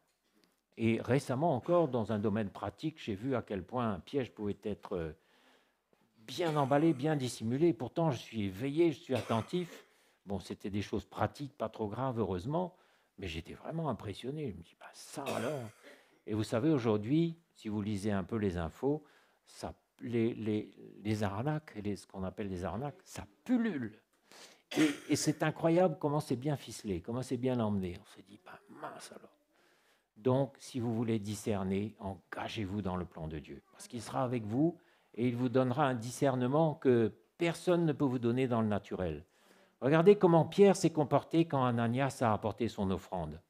Et récemment encore, dans un domaine pratique, j'ai vu à quel point un piège pouvait être bien emballé, bien dissimulé. Pourtant, je suis éveillé, je suis attentif. Bon, c'était des choses pratiques, pas trop graves, heureusement, mais j'étais vraiment impressionné. Je me dis, ça alors. Et vous savez, aujourd'hui, si vous lisez un peu les infos, ça, les arnaques, ce qu'on appelle les arnaques, ça pullule. Et c'est incroyable comment c'est bien ficelé, comment c'est bien emmené. On se dit, mince alors. Donc, si vous voulez discerner, engagez-vous dans le plan de Dieu, parce qu'il sera avec vous et il vous donnera un discernement que personne ne peut vous donner dans le naturel. Regardez comment Pierre s'est comporté quand Ananias a apporté son offrande.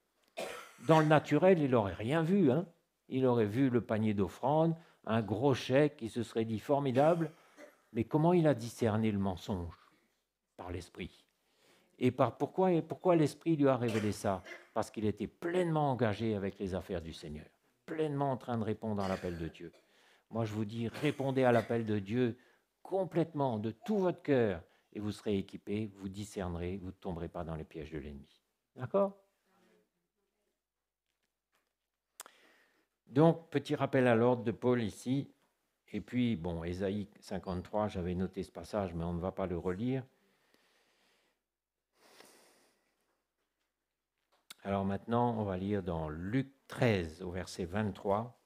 Dans le naturel, il n'aurait rien vu. Hein. Il aurait vu le panier d'offrande, un gros chèque, il se serait dit formidable. Mais comment il a discerné le mensonge? Par l'Esprit. Et pourquoi l'Esprit lui a révélé ça? Parce qu'il était pleinement engagé avec les affaires du Seigneur, pleinement en train de répondre à l'appel de Dieu. Moi, je vous dis, répondez à l'appel de Dieu complètement, de tout votre cœur, et vous serez équipés, vous discernerez, vous ne tomberez pas dans les pièges de l'ennemi. D'accord? Donc, petit rappel à l'ordre de Paul ici. Et puis, bon, Ésaïe 53, j'avais noté ce passage, mais on ne va pas le relire. Alors maintenant, on va lire dans Luc 13, au verset 23.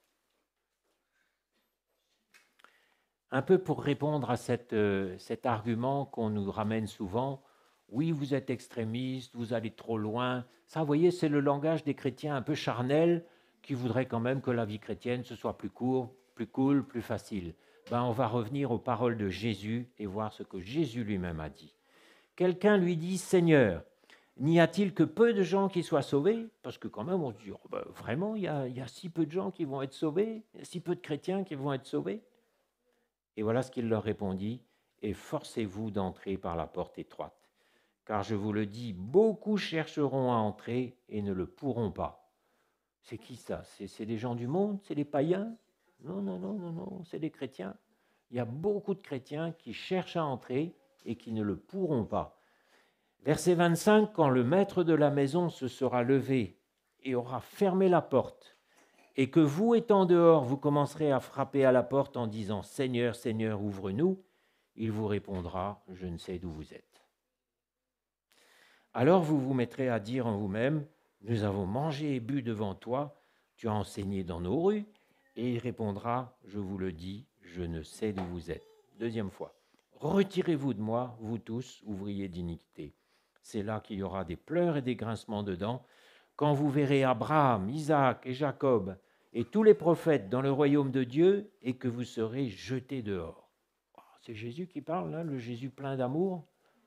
un peu pour répondre à cet argument qu'on nous ramène souvent. Oui, vous êtes extrémiste, vous allez trop loin. Ça, vous voyez, c'est le langage des chrétiens un peu charnel qui voudraient quand même que la vie chrétienne, ce soit plus court, plus cool, plus facile. Ben, on va revenir aux paroles de Jésus et voir ce que Jésus lui-même a dit. Quelqu'un lui dit, Seigneur, n'y a-t-il que peu de gens qui soient sauvés? Parce que quand même, on se dit, oh ben, vraiment, il y a si peu de gens qui vont être sauvés, il y a si peu de chrétiens qui vont être sauvés. Et voilà ce qu'il leur répondit, et forcez-vous d'entrer par la porte étroite. Car je vous le dis, beaucoup chercheront à entrer et ne le pourront pas. C'est qui ça? C'est des gens du monde? C'est des païens? Non, non, non, non, non, c'est des chrétiens. Il y a beaucoup de chrétiens qui cherchent à entrer et qui ne le pourront pas. Verset 25, quand le maître de la maison se sera levé et aura fermé la porte, et que vous, étant dehors, vous commencerez à frapper à la porte en disant « Seigneur, Seigneur, ouvre-nous », il vous répondra « Je ne sais d'où vous êtes ». Alors vous vous mettrez à dire en vous-même « Nous avons mangé et bu devant toi, tu as enseigné dans nos rues », et il répondra « Je vous le dis, je ne sais d'où vous êtes ». Deuxième fois « Retirez-vous de moi, vous tous, ouvriers d'iniquité ». C'est là qu'il y aura des pleurs et des grincements de dents, quand vous verrez Abraham, Isaac et Jacob et tous les prophètes dans le royaume de Dieu et que vous serez jetés dehors. C'est Jésus qui parle, là, le Jésus plein d'amour,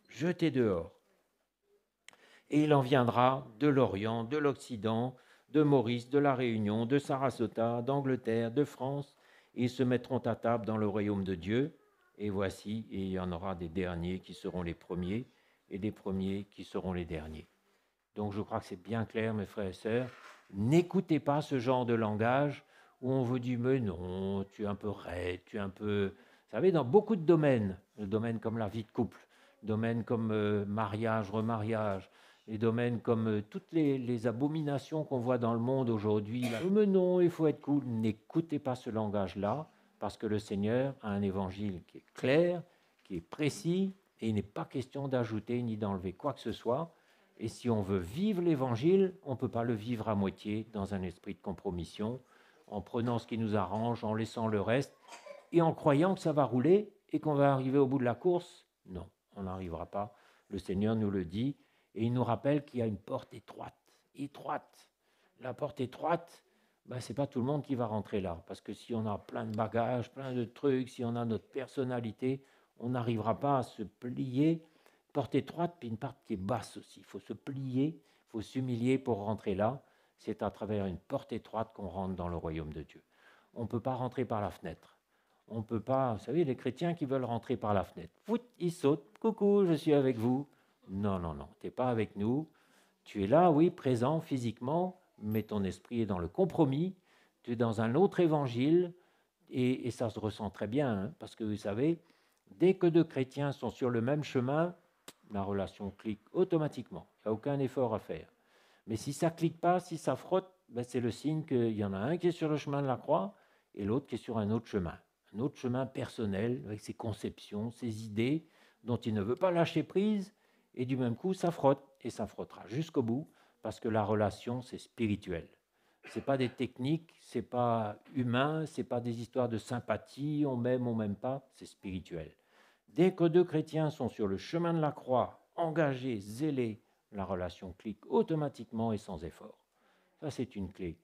jeté dehors. Et il en viendra de l'Orient, de l'Occident, de Maurice, de la Réunion, de Sarasota, d'Angleterre, de France, et ils se mettront à table dans le royaume de Dieu. Et voici, et il y en aura des derniers qui seront les premiers, et des premiers qui seront les derniers. Donc je crois que c'est bien clair, mes frères et sœurs, n'écoutez pas ce genre de langage où on vous dit « mais non, tu es un peu raide, tu es un peu… » Vous savez, dans beaucoup de domaines, le domaine comme la vie de couple, domaines comme mariage, remariage, les domaines comme toutes les abominations qu'on voit dans le monde aujourd'hui. Mais non, il faut être cool. N'écoutez pas ce langage-là, parce que le Seigneur a un évangile qui est clair, qui est précis, et il n'est pas question d'ajouter ni d'enlever quoi que ce soit. Et si on veut vivre l'évangile, on ne peut pas le vivre à moitié dans un esprit de compromission, en prenant ce qui nous arrange, en laissant le reste, et en croyant que ça va rouler et qu'on va arriver au bout de la course. Non, on n'arrivera pas. Le Seigneur nous le dit, et il nous rappelle qu'il y a une porte étroite. Étroite. La porte étroite, ce n'est pas tout le monde qui va rentrer là, parce que si on a plein de bagages, plein de trucs, si on a notre personnalité, on n'arrivera pas à se plier. Porte étroite, puis une porte qui est basse aussi. Il faut se plier, il faut s'humilier pour rentrer là. C'est à travers une porte étroite qu'on rentre dans le royaume de Dieu. On ne peut pas rentrer par la fenêtre. On ne peut pas, vous savez, les chrétiens qui veulent rentrer par la fenêtre. Fout, ils sautent. Coucou, je suis avec vous. Non, non, non, tu n'es pas avec nous. Tu es là, oui, présent physiquement, mais ton esprit est dans le compromis. Tu es dans un autre évangile et ça se ressent très bien, hein, parce que vous savez, dès que deux chrétiens sont sur le même chemin, la relation clique automatiquement. Il n'y a aucun effort à faire. Mais si ça ne clique pas, si ça frotte, c'est le signe qu'il y en a un qui est sur le chemin de la croix et l'autre qui est sur un autre chemin personnel, avec ses conceptions, ses idées, dont il ne veut pas lâcher prise, et du même coup, ça frotte, et ça frottera jusqu'au bout, parce que la relation, c'est spirituel. Ce n'est pas des techniques, ce n'est pas humain, ce n'est pas des histoires de sympathie, on m'aime pas, c'est spirituel. Dès que deux chrétiens sont sur le chemin de la croix, engagés, zélés, la relation clique automatiquement et sans effort. Ça, c'est une clé.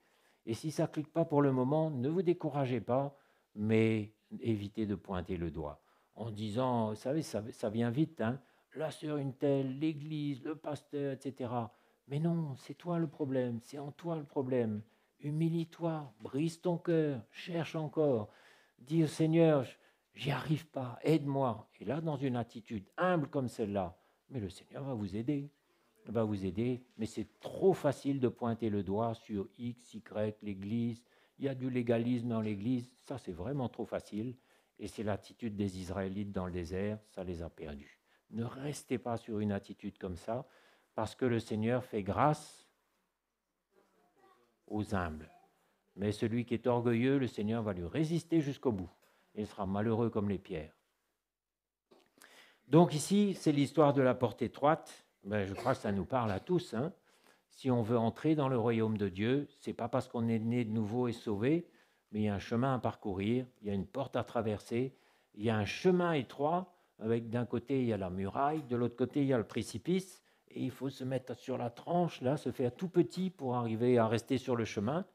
Et si ça ne clique pas pour le moment, ne vous découragez pas, mais évitez de pointer le doigt. En disant, vous savez, ça vient vite, hein, la sœur une telle, l'église, le pasteur, etc. Mais non, c'est toi le problème, c'est en toi le problème. Humilie-toi, brise ton cœur, cherche encore. Dis au Seigneur, j'y arrive pas, aide-moi. Et là, dans une attitude humble comme celle-là, mais le Seigneur va vous aider. Il va vous aider, mais c'est trop facile de pointer le doigt sur X, Y, l'Église. Il y a du légalisme dans l'Église. Ça, c'est vraiment trop facile. Et c'est l'attitude des Israélites dans le désert. Ça les a perdus. Ne restez pas sur une attitude comme ça, parce que le Seigneur fait grâce aux humbles. Mais celui qui est orgueilleux, le Seigneur va lui résister jusqu'au bout. Il sera malheureux comme les pierres. Donc ici, c'est l'histoire de la porte étroite. Je crois que ça nous parle à tous. Hein. Si on veut entrer dans le royaume de Dieu, ce n'est pas parce qu'on est né de nouveau et sauvé, mais il y a un chemin à parcourir, il y a une porte à traverser, il y a un chemin étroit, avec d'un côté il y a la muraille, de l'autre côté il y a le précipice, et il faut se mettre sur la tranche, là, se faire tout petit pour arriver à rester sur le chemin.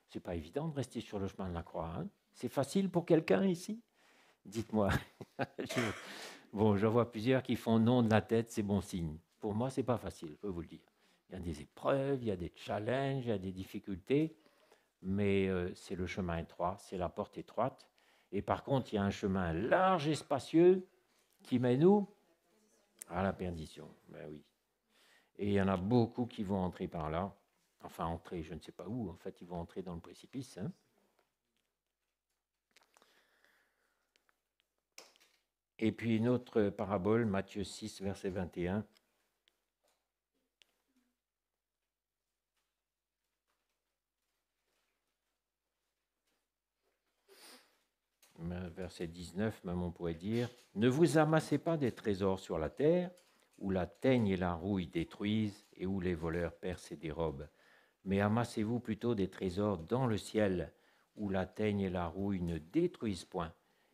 C'est pas évident de rester sur le chemin de la croix. Hein. C'est facile pour quelqu'un ici? Dites-moi. Bon, j'en vois plusieurs qui font non de la tête, c'est bon signe. Pour moi, c'est pas facile, je peux vous le dire. Il y a des épreuves, il y a des challenges, il y a des difficultés, mais c'est le chemin étroit, c'est la porte étroite. Et par contre, il y a un chemin large et spacieux qui mène où? À la perdition. Ben oui. Et il y en a beaucoup qui vont entrer par là. Enfin, entrer, je ne sais pas où. En fait, ils vont entrer dans le précipice. Hein. Et puis une autre parabole, Matthieu 6, verset 21. Verset 19, même on pourrait dire, « Ne vous amassez pas des trésors sur la terre, où la teigne et la rouille détruisent et où les voleurs percent et dérobent. Mais amassez-vous plutôt des trésors dans le ciel, où la teigne et la rouille ne détruisent point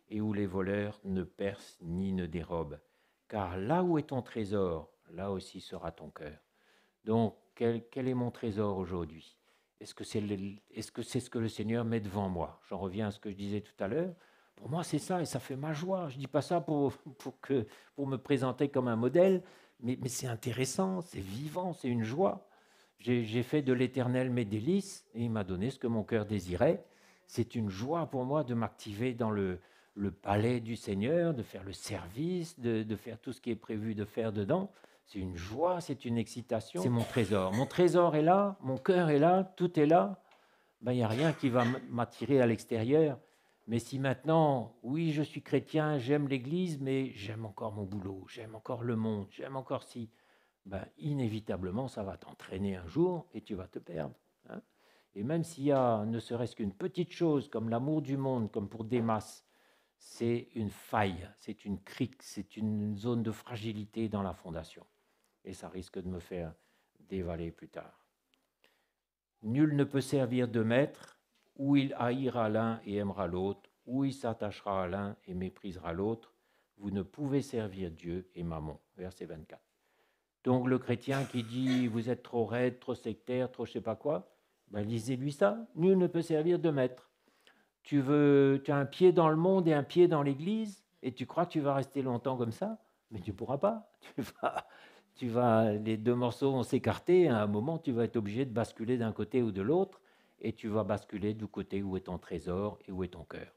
et où les voleurs ne percent ni ne dérobent. Car là où est ton trésor, là aussi sera ton cœur. » Donc, quel est mon trésor aujourd'hui? Est-ce que c'est ce que le Seigneur met devant moi? J'en reviens à ce que je disais tout à l'heure. Pour moi, c'est ça, et ça fait ma joie. Je ne dis pas ça pour me présenter comme un modèle, mais c'est intéressant, c'est vivant, c'est une joie. J'ai fait de l'Éternel mes délices, et il m'a donné ce que mon cœur désirait. C'est une joie pour moi de m'activer dans le palais du Seigneur, de faire le service, de faire tout ce qui est prévu de faire dedans. C'est une joie, c'est une excitation. C'est mon trésor. Mon trésor est là, mon cœur est là, tout est là. Ben, il n'y a rien qui va m'attirer à l'extérieur. Mais si maintenant, oui, je suis chrétien, j'aime l'Église, mais j'aime encore mon boulot, j'aime encore le monde, j'aime encore si, ben, inévitablement, ça va t'entraîner un jour et tu vas te perdre. Hein. Et même s'il y a ne serait-ce qu'une petite chose, comme l'amour du monde, comme pour Démas, c'est une faille, c'est une crique, c'est une zone de fragilité dans la fondation. Et ça risque de me faire dévaler plus tard. Nul ne peut servir de maître, où il haïra l'un et aimera l'autre, où il s'attachera à l'un et méprisera l'autre. Vous ne pouvez servir Dieu et Mammon. Verset 24. Donc le chrétien qui dit « vous êtes trop raide, trop sectaire, trop je ne sais pas quoi », ben lisez-lui ça. Nul ne peut servir de maître. Tu as un pied dans le monde et un pied dans l'Église, et tu crois que tu vas rester longtemps comme ça, mais tu ne pourras pas. Les deux morceaux vont s'écarter, et à un moment, tu vas être obligé de basculer d'un côté ou de l'autre, et tu vas basculer du côté où est ton trésor et où est ton cœur.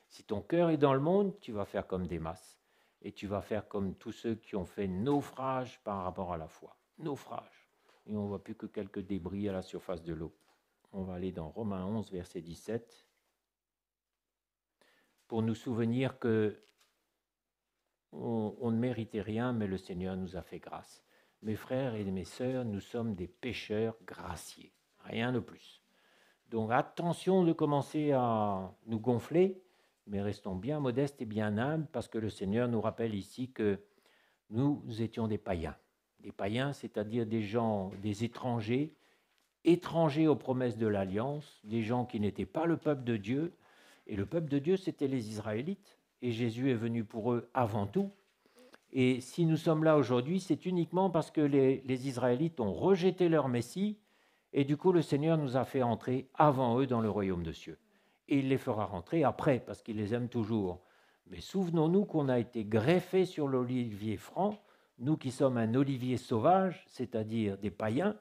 Si ton cœur est dans le monde, tu vas faire comme Démas, et tu vas faire comme tous ceux qui ont fait naufrage par rapport à la foi. Naufrage. Et on ne voit plus que quelques débris à la surface de l'eau. On va aller dans Romains 11, verset 17, pour nous souvenir que on ne méritait rien, mais le Seigneur nous a fait grâce. Mes frères et mes sœurs, nous sommes des pécheurs graciés, rien de plus. Donc attention de commencer à nous gonfler, mais restons bien modestes et bien humbles, parce que le Seigneur nous rappelle ici que nous étions des païens. Des païens, c'est-à-dire des gens, des étrangers aux promesses de l'Alliance, des gens qui n'étaient pas le peuple de Dieu. Et le peuple de Dieu, c'était les Israélites. Et Jésus est venu pour eux avant tout. Et si nous sommes là aujourd'hui, c'est uniquement parce que les Israélites ont rejeté leur Messie, et du coup le Seigneur nous a fait entrer avant eux dans le royaume de cieux. Et il les fera rentrer après, parce qu'il les aime toujours. Mais souvenons-nous qu'on a été greffés sur l'olivier franc, nous qui sommes un olivier sauvage, c'est-à-dire des païens.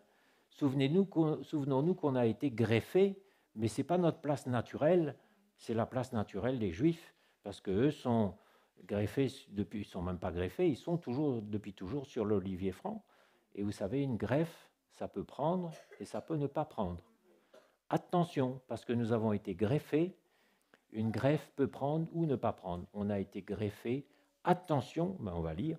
Souvenons-nous qu'on a été greffés, mais ce n'est pas notre place naturelle, c'est la place naturelle des Juifs, parce qu'eux sont greffés, ils ne sont même pas greffés, ils sont depuis toujours sur l'olivier franc. Et vous savez, une greffe, ça peut prendre et ça peut ne pas prendre. Attention, parce que nous avons été greffés, une greffe peut prendre ou ne pas prendre. On a été greffés, attention, on va lire.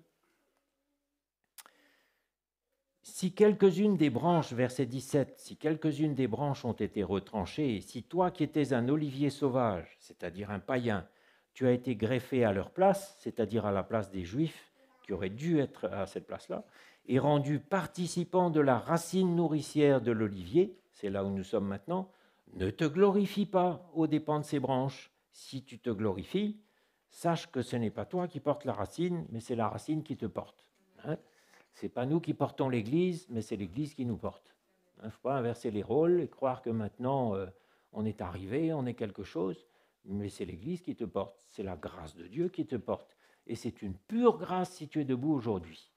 Si quelques-unes des branches, verset 17, si quelques-unes des branches ont été retranchées, si toi qui étais un olivier sauvage, c'est-à-dire un païen, tu as été greffé à leur place, c'est-à-dire à la place des Juifs, qui auraient dû être à cette place-là, et rendu participant de la racine nourricière de l'olivier, c'est là où nous sommes maintenant, ne te glorifie pas aux dépens de ces branches. Si tu te glorifies, sache que ce n'est pas toi qui portes la racine, mais c'est la racine qui te porte. Hein, ce n'est pas nous qui portons l'Église, mais c'est l'Église qui nous porte. Il ne faut pas inverser les rôles et croire que maintenant on est arrivé, on est quelque chose, mais c'est l'Église qui te porte, c'est la grâce de Dieu qui te porte. Et c'est une pure grâce si tu es debout aujourd'hui.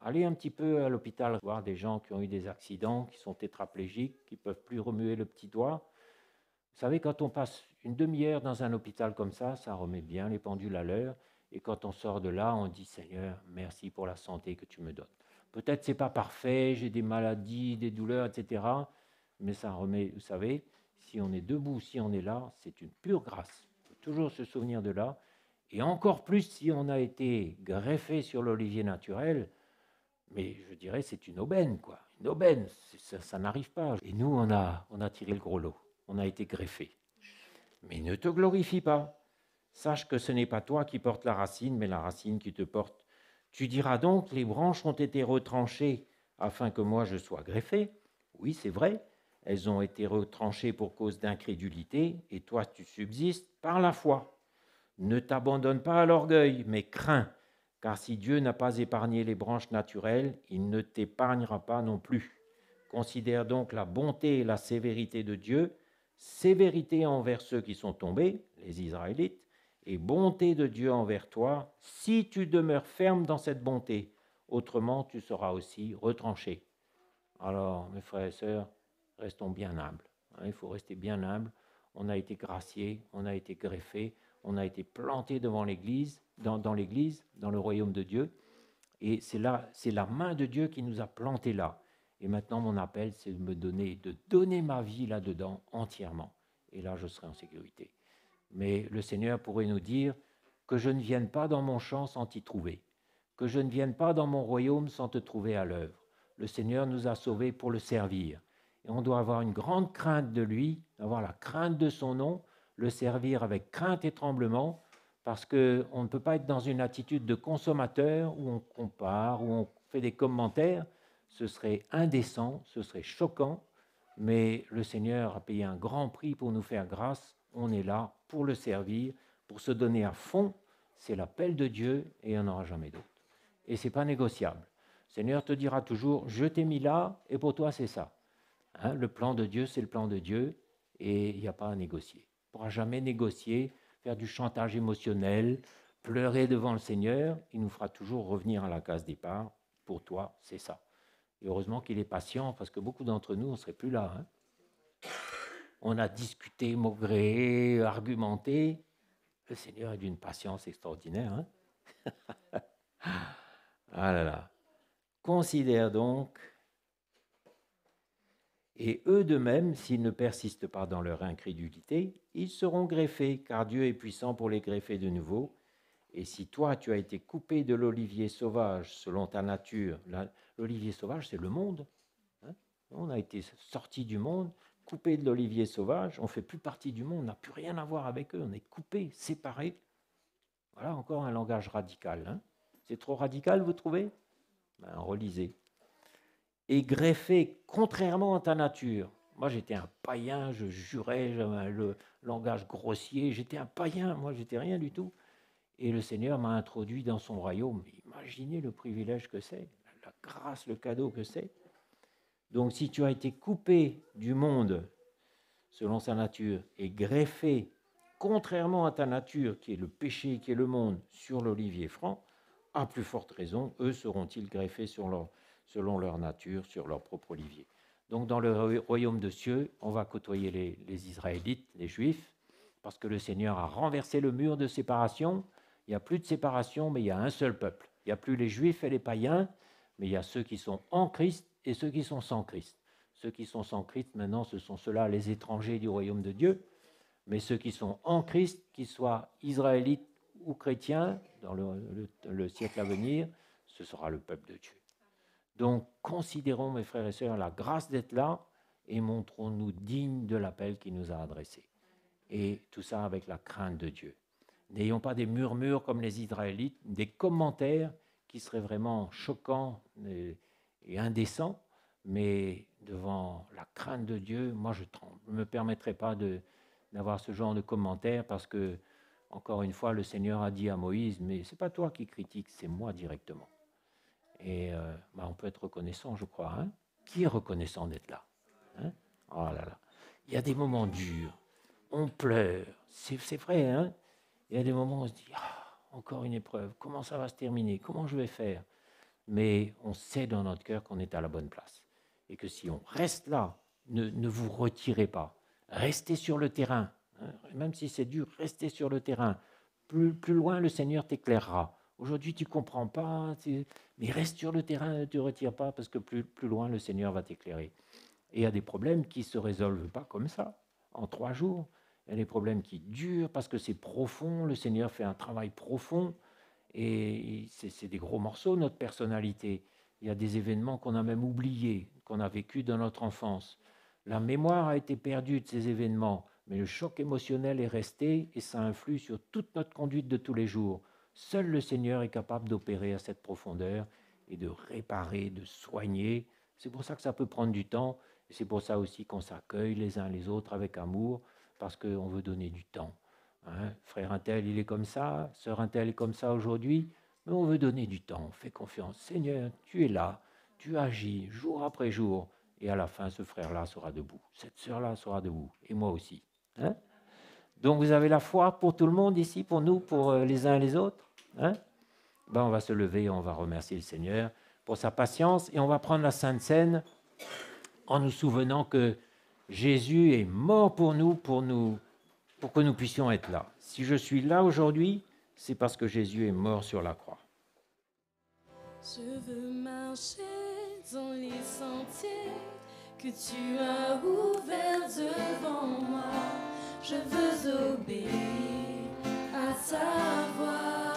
Allez un petit peu à l'hôpital voir des gens qui ont eu des accidents, qui sont tétraplégiques, qui ne peuvent plus remuer le petit doigt. Vous savez, quand on passe une demi-heure dans un hôpital comme ça remet bien les pendules à l'heure. Et quand on sort de là, on dit « Seigneur, merci pour la santé que tu me donnes ». Peut-être ce n'est pas parfait, j'ai des maladies, des douleurs, etc. Mais ça remet, vous savez, si on est debout, si on est là, c'est une pure grâce. Il faut toujours se souvenir de là. Et encore plus si on a été greffé sur l'olivier naturel, mais je dirais c'est une aubaine, quoi. Une aubaine, ça n'arrive pas. Et nous, on a tiré le gros lot, on a été greffé. Mais ne te glorifie pas. Sache que ce n'est pas toi qui portes la racine, mais la racine qui te porte. Tu diras donc, les branches ont été retranchées afin que moi je sois greffé. Oui, c'est vrai, elles ont été retranchées pour cause d'incrédulité, et toi tu subsistes par la foi. Ne t'abandonne pas à l'orgueil, mais crains, car si Dieu n'a pas épargné les branches naturelles, il ne t'épargnera pas non plus. Considère donc la bonté et la sévérité de Dieu, sévérité envers ceux qui sont tombés, les Israélites, et bonté de Dieu envers toi, si tu demeures ferme dans cette bonté, autrement tu seras aussi retranché. Alors, mes frères et sœurs, restons bien humbles. Il faut rester bien humble. On a été graciés, on a été greffés, on a été plantés devant l'Église, dans l'Église, dans le royaume de Dieu. Et c'est la main de Dieu qui nous a plantés là. Et maintenant, mon appel, c'est de donner ma vie là-dedans entièrement. Et là, je serai en sécurité. Mais le Seigneur pourrait nous dire que je ne vienne pas dans mon champ sans t'y trouver, que je ne vienne pas dans mon royaume sans te trouver à l'œuvre. Le Seigneur nous a sauvés pour le servir. Et on doit avoir une grande crainte de lui, avoir la crainte de son nom, le servir avec crainte et tremblement, parce qu'on ne peut pas être dans une attitude de consommateur où on compare, où on fait des commentaires. Ce serait indécent, ce serait choquant, mais le Seigneur a payé un grand prix pour nous faire grâce. On est là pour le servir, pour se donner à fond. C'est l'appel de Dieu et il n'y en aura jamais d'autre. Et ce n'est pas négociable. Le Seigneur te dira toujours, je t'ai mis là et pour toi c'est ça. Hein, le plan de Dieu, c'est le plan de Dieu et il n'y a pas à négocier. On ne pourra jamais négocier, faire du chantage émotionnel, pleurer devant le Seigneur. Il nous fera toujours revenir à la case départ. Pour toi, c'est ça. Et heureusement qu'il est patient parce que beaucoup d'entre nous, on ne serait plus là. Hein. On a discuté, maugré, argumenté. Le Seigneur est d'une patience extraordinaire. Hein. Ah là là. Considère donc, et eux de même, s'ils ne persistent pas dans leur incrédulité, ils seront greffés, car Dieu est puissant pour les greffer de nouveau. Et si toi, tu as été coupé de l'olivier sauvage selon ta nature, l'olivier sauvage, c'est le monde. Hein, on a été sortis du monde, coupé de l'olivier sauvage, on ne fait plus partie du monde, on n'a plus rien à voir avec eux, on est coupé, séparé. Voilà encore un langage radical. Hein. C'est trop radical, vous trouvez? Ben, relisez. Et greffé contrairement à ta nature. Moi, j'étais un païen, je jurais, j'avais le langage grossier, j'étais un païen, moi, j'étais rien du tout. Et le Seigneur m'a introduit dans son royaume. Imaginez le privilège que c'est, la grâce, le cadeau que c'est. Donc, si tu as été coupé du monde selon sa nature et greffé contrairement à ta nature, qui est le péché, qui est le monde, sur l'olivier franc, à plus forte raison, eux seront-ils greffés selon leur nature, sur leur propre olivier. Donc, dans le royaume de cieux, on va côtoyer les Israélites, les Juifs, parce que le Seigneur a renversé le mur de séparation. Il n'y a plus de séparation, mais il y a un seul peuple. Il n'y a plus les Juifs et les païens, mais il y a ceux qui sont en Christ et ceux qui sont sans Christ. Ceux qui sont sans Christ, maintenant, ce sont ceux-là, les étrangers du royaume de Dieu. Mais ceux qui sont en Christ, qu'ils soient israélites ou chrétiens, dans le siècle à venir, ce sera le peuple de Dieu. Donc, considérons, mes frères et sœurs, la grâce d'être là et montrons-nous dignes de l'appel qu'il nous a adressé. Et tout ça avec la crainte de Dieu. N'ayons pas des murmures comme les Israélites, des commentaires qui seraient vraiment choquants et indécents, mais devant la crainte de Dieu, moi je tremble. Je ne me permettrai pas d'avoir ce genre de commentaires parce que Encore une fois, le Seigneur a dit à Moïse, mais ce n'est pas toi qui critiques, c'est moi directement. Et on peut être reconnaissant, je crois. Hein? Qui est reconnaissant d'être là? Hein? Oh là là. Il y a des moments durs, on pleure, c'est vrai. Hein? Il y a des moments où on se dit, encore une épreuve, comment ça va se terminer? Comment je vais faire? Mais on sait dans notre cœur qu'on est à la bonne place. Et que si on reste là, ne vous retirez pas. Restez sur le terrain. Hein? Même si c'est dur, restez sur le terrain. Plus loin, le Seigneur t'éclairera. Aujourd'hui, tu ne comprends pas, mais reste sur le terrain, ne te retire pas, parce que plus loin, le Seigneur va t'éclairer. Et il y a des problèmes qui ne se résolvent pas comme ça, en 3 jours. Il y a des problèmes qui durent parce que c'est profond, le Seigneur fait un travail profond, et c'est des gros morceaux, notre personnalité. Il y a des événements qu'on a même oubliés, qu'on a vécus dans notre enfance. La mémoire a été perdue de ces événements, mais le choc émotionnel est resté, et ça influe sur toute notre conduite de tous les jours. Seul le Seigneur est capable d'opérer à cette profondeur et de réparer, de soigner. C'est pour ça que ça peut prendre du temps. Et c'est pour ça aussi qu'on s'accueille les uns les autres avec amour, parce qu'on veut donner du temps. Hein? Frère untel, il est comme ça, sœur untel est comme ça aujourd'hui, mais on veut donner du temps, on fait confiance. Seigneur, tu es là, tu agis jour après jour, et à la fin, ce frère-là sera debout, cette sœur-là sera debout, et moi aussi. Hein? Donc vous avez la foi pour tout le monde ici, pour nous, pour les uns et les autres. Hein? On va se lever, on va remercier le Seigneur pour sa patience, et on va prendre la Sainte Seine en nous souvenant que Jésus est mort pour que nous puissions être là. Si je suis là aujourd'hui, c'est parce que Jésus est mort sur la croix. Je veux marcher dans les sentiers que tu as ouverts devant moi. Je veux obéir à ta voix.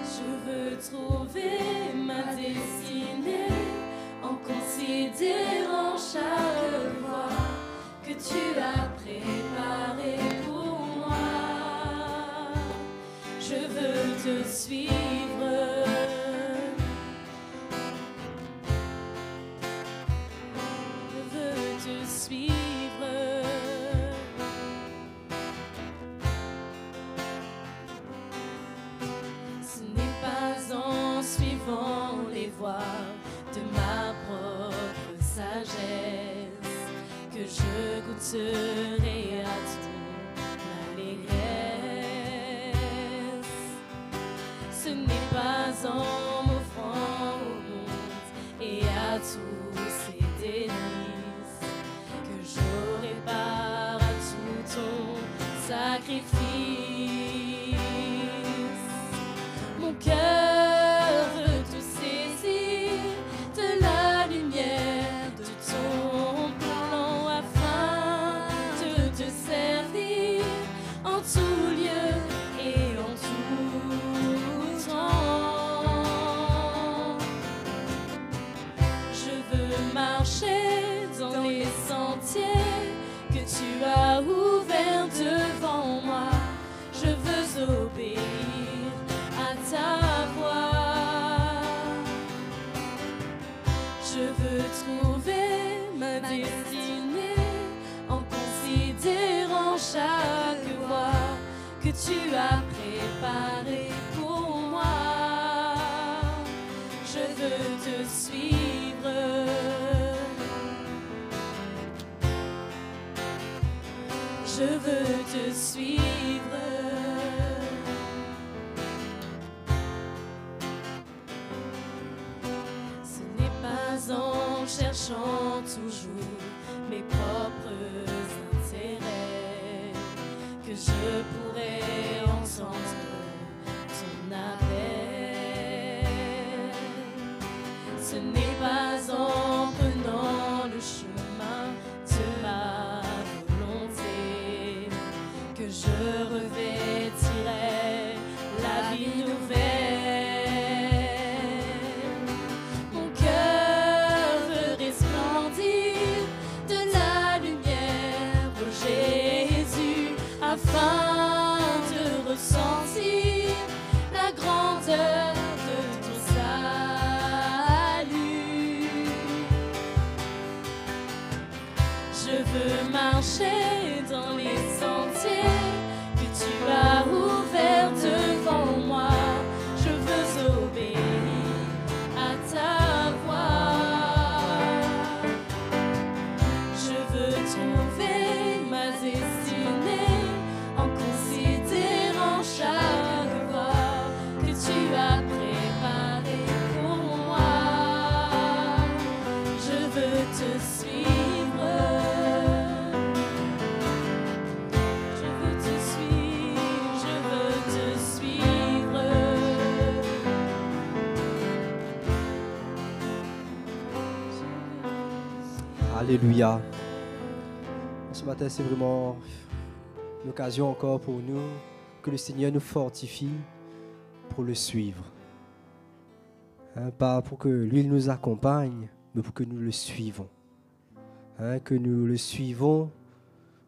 Je veux trouver ma destinée en considérant chaque voie que tu as préparée pour moi. Je veux te suivre. Je veux te suivre. Ce n'est pas en suivant les voies de ma propre sagesse que je goûterai à ton allégresse. Ce n'est pas en m'offrant au monde et à tous ses délices que j'aurai part à tout ton sacrifice. Mon cœur veut tout saisir de la lumière de ton plan afin de te servir en tout lieu et en tout temps. Je veux marcher dans les sentiers que tu as ouverts devant moi. Je veux obéir à ta voix. Je veux trouver ma destinée en considérant chaque voie que tu as préparée pour moi. Je veux te suivre. Je veux te suivre. En cherchant toujours mes propres intérêts que je pourrais entendre ton appel. Ce n'est pas en prenant le chemin de ma volonté que je revêtirai la vie nouvelle. Je veux marcher dans les sentiers que tu as ouverts devant moi. Je veux obéir à ta voix. Je veux trouver ma destinée en considérant chaque voie que tu as préparée pour moi. Je veux te suivre. Je veux te suivre, je veux te suivre. Alléluia. Ce matin, c'est vraiment l'occasion encore pour nous que le Seigneur nous fortifie pour le suivre. Hein, pas pour que lui nous accompagne, mais pour que nous le suivons. Hein, que nous le suivons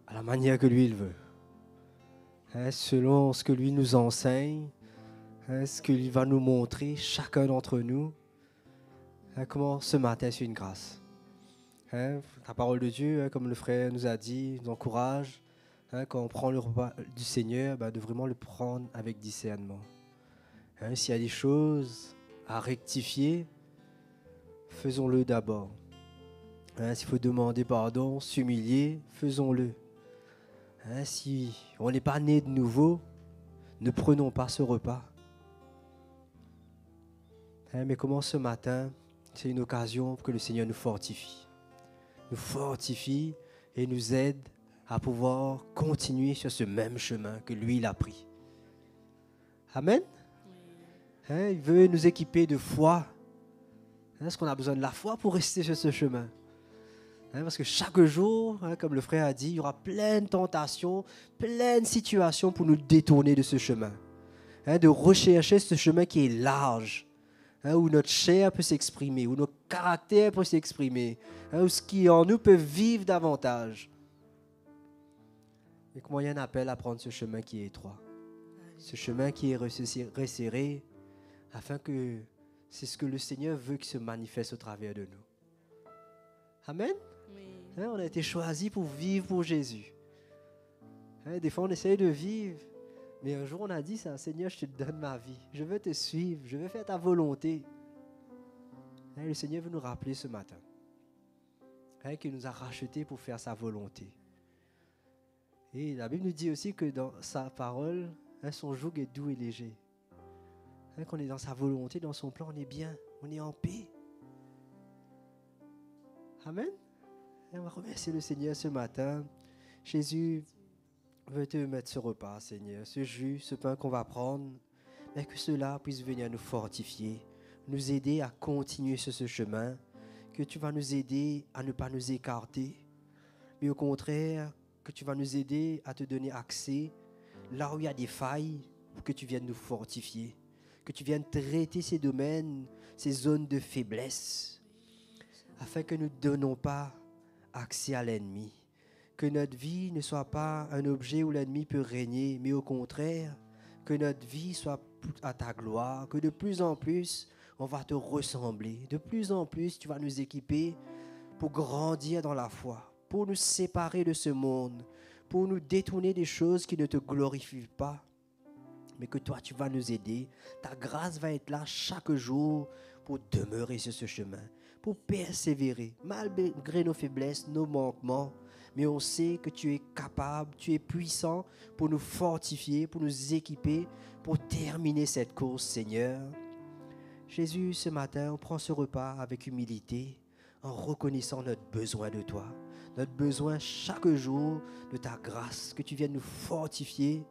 à la manière que lui il veut. Hein, selon ce que lui nous enseigne, hein, ce qu'il va nous montrer, chacun d'entre nous. Hein, comment ce matin, c'est une grâce. Hein, la parole de Dieu, hein, comme le frère nous a dit, nous encourage, hein, quand on prend le repas du Seigneur, de vraiment le prendre avec discernement. Hein, s'il y a des choses à rectifier, faisons-le d'abord. Hein, s'il faut demander pardon, s'humilier, faisons-le. Hein, si on n'est pas né de nouveau, ne prenons pas ce repas. Hein, mais comment ce matin, c'est une occasion pour que le Seigneur nous fortifie. Nous fortifie et nous aide à pouvoir continuer sur ce même chemin que lui, il a pris. Amen. Hein, il veut nous équiper de foi. Hein, est-ce qu'on a besoin de la foi pour rester sur ce chemin? Hein, parce que chaque jour, hein, comme le frère a dit, il y aura plein de tentations, plein de situations pour nous détourner de ce chemin. Hein, de rechercher ce chemin qui est large. Hein, où notre chair peut s'exprimer, où notre caractère peut s'exprimer, hein, où ce qui en nous peut vivre davantage. Et comment il y a un appel à prendre ce chemin qui est étroit, ce chemin qui est resserré, afin que c'est ce que le Seigneur veut qui se manifeste au travers de nous. Amen. Oui. Hein, on a été choisis pour vivre pour Jésus. Hein, des fois, on essaye de vivre. Mais un jour, on a dit ça, Seigneur, je te donne ma vie. Je veux te suivre, je veux faire ta volonté. Hein, le Seigneur veut nous rappeler ce matin, hein, qu'il nous a rachetés pour faire sa volonté. Et la Bible nous dit aussi que dans sa parole, hein, son joug est doux et léger. Hein, qu'on est dans sa volonté, dans son plan, on est bien, on est en paix. Amen. Et on va remercier le Seigneur ce matin. Jésus veut te mettre ce repas, Seigneur, ce jus, ce pain qu'on va prendre, mais que cela puisse venir nous fortifier, nous aider à continuer sur ce chemin, que tu vas nous aider à ne pas nous écarter, mais au contraire, que tu vas nous aider à te donner accès là où il y a des failles, pour que tu viennes nous fortifier, que tu viennes traiter ces domaines, ces zones de faiblesse, afin que nous ne donnons pas accès à l'ennemi. Que notre vie ne soit pas un objet où l'ennemi peut régner, mais au contraire, que notre vie soit à ta gloire, que de plus en plus, on va te ressembler. De plus en plus, tu vas nous équiper pour grandir dans la foi, pour nous séparer de ce monde, pour nous détourner des choses qui ne te glorifient pas. Mais que toi, tu vas nous aider. Ta grâce va être là chaque jour pour demeurer sur ce chemin, pour persévérer, malgré nos faiblesses, nos manquements. Mais on sait que tu es capable, tu es puissant pour nous fortifier, pour nous équiper, pour terminer cette course, Seigneur. Jésus, ce matin, on prend ce repas avec humilité, en reconnaissant notre besoin de toi, notre besoin chaque jour de ta grâce, que tu viennes nous fortifier,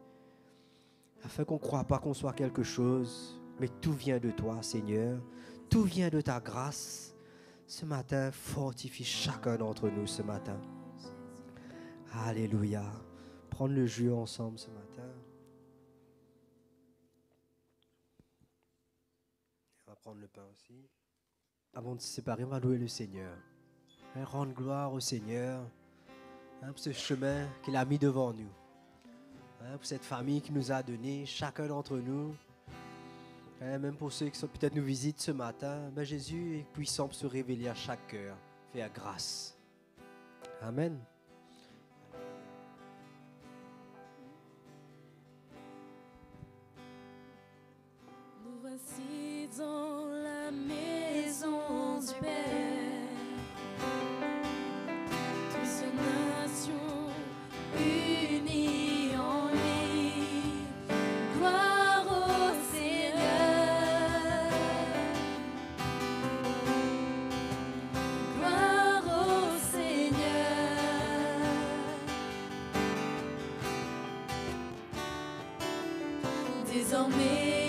afin qu'on ne croie pas qu'on soit quelque chose, mais tout vient de toi, Seigneur, tout vient de ta grâce. Ce matin, fortifie chacun d'entre nous ce matin. Alléluia. Prendre le jus ensemble ce matin. On va prendre le pain aussi. Avant de se séparer, on va louer le Seigneur. Rendre gloire au Seigneur, pour ce chemin qu'il a mis devant nous. Pour cette famille qu'il nous a donné, chacun d'entre nous. Même pour ceux qui peut-être nous visitent ce matin, Jésus est puissant pour se révéler à chaque cœur, faire grâce. Amen. désormais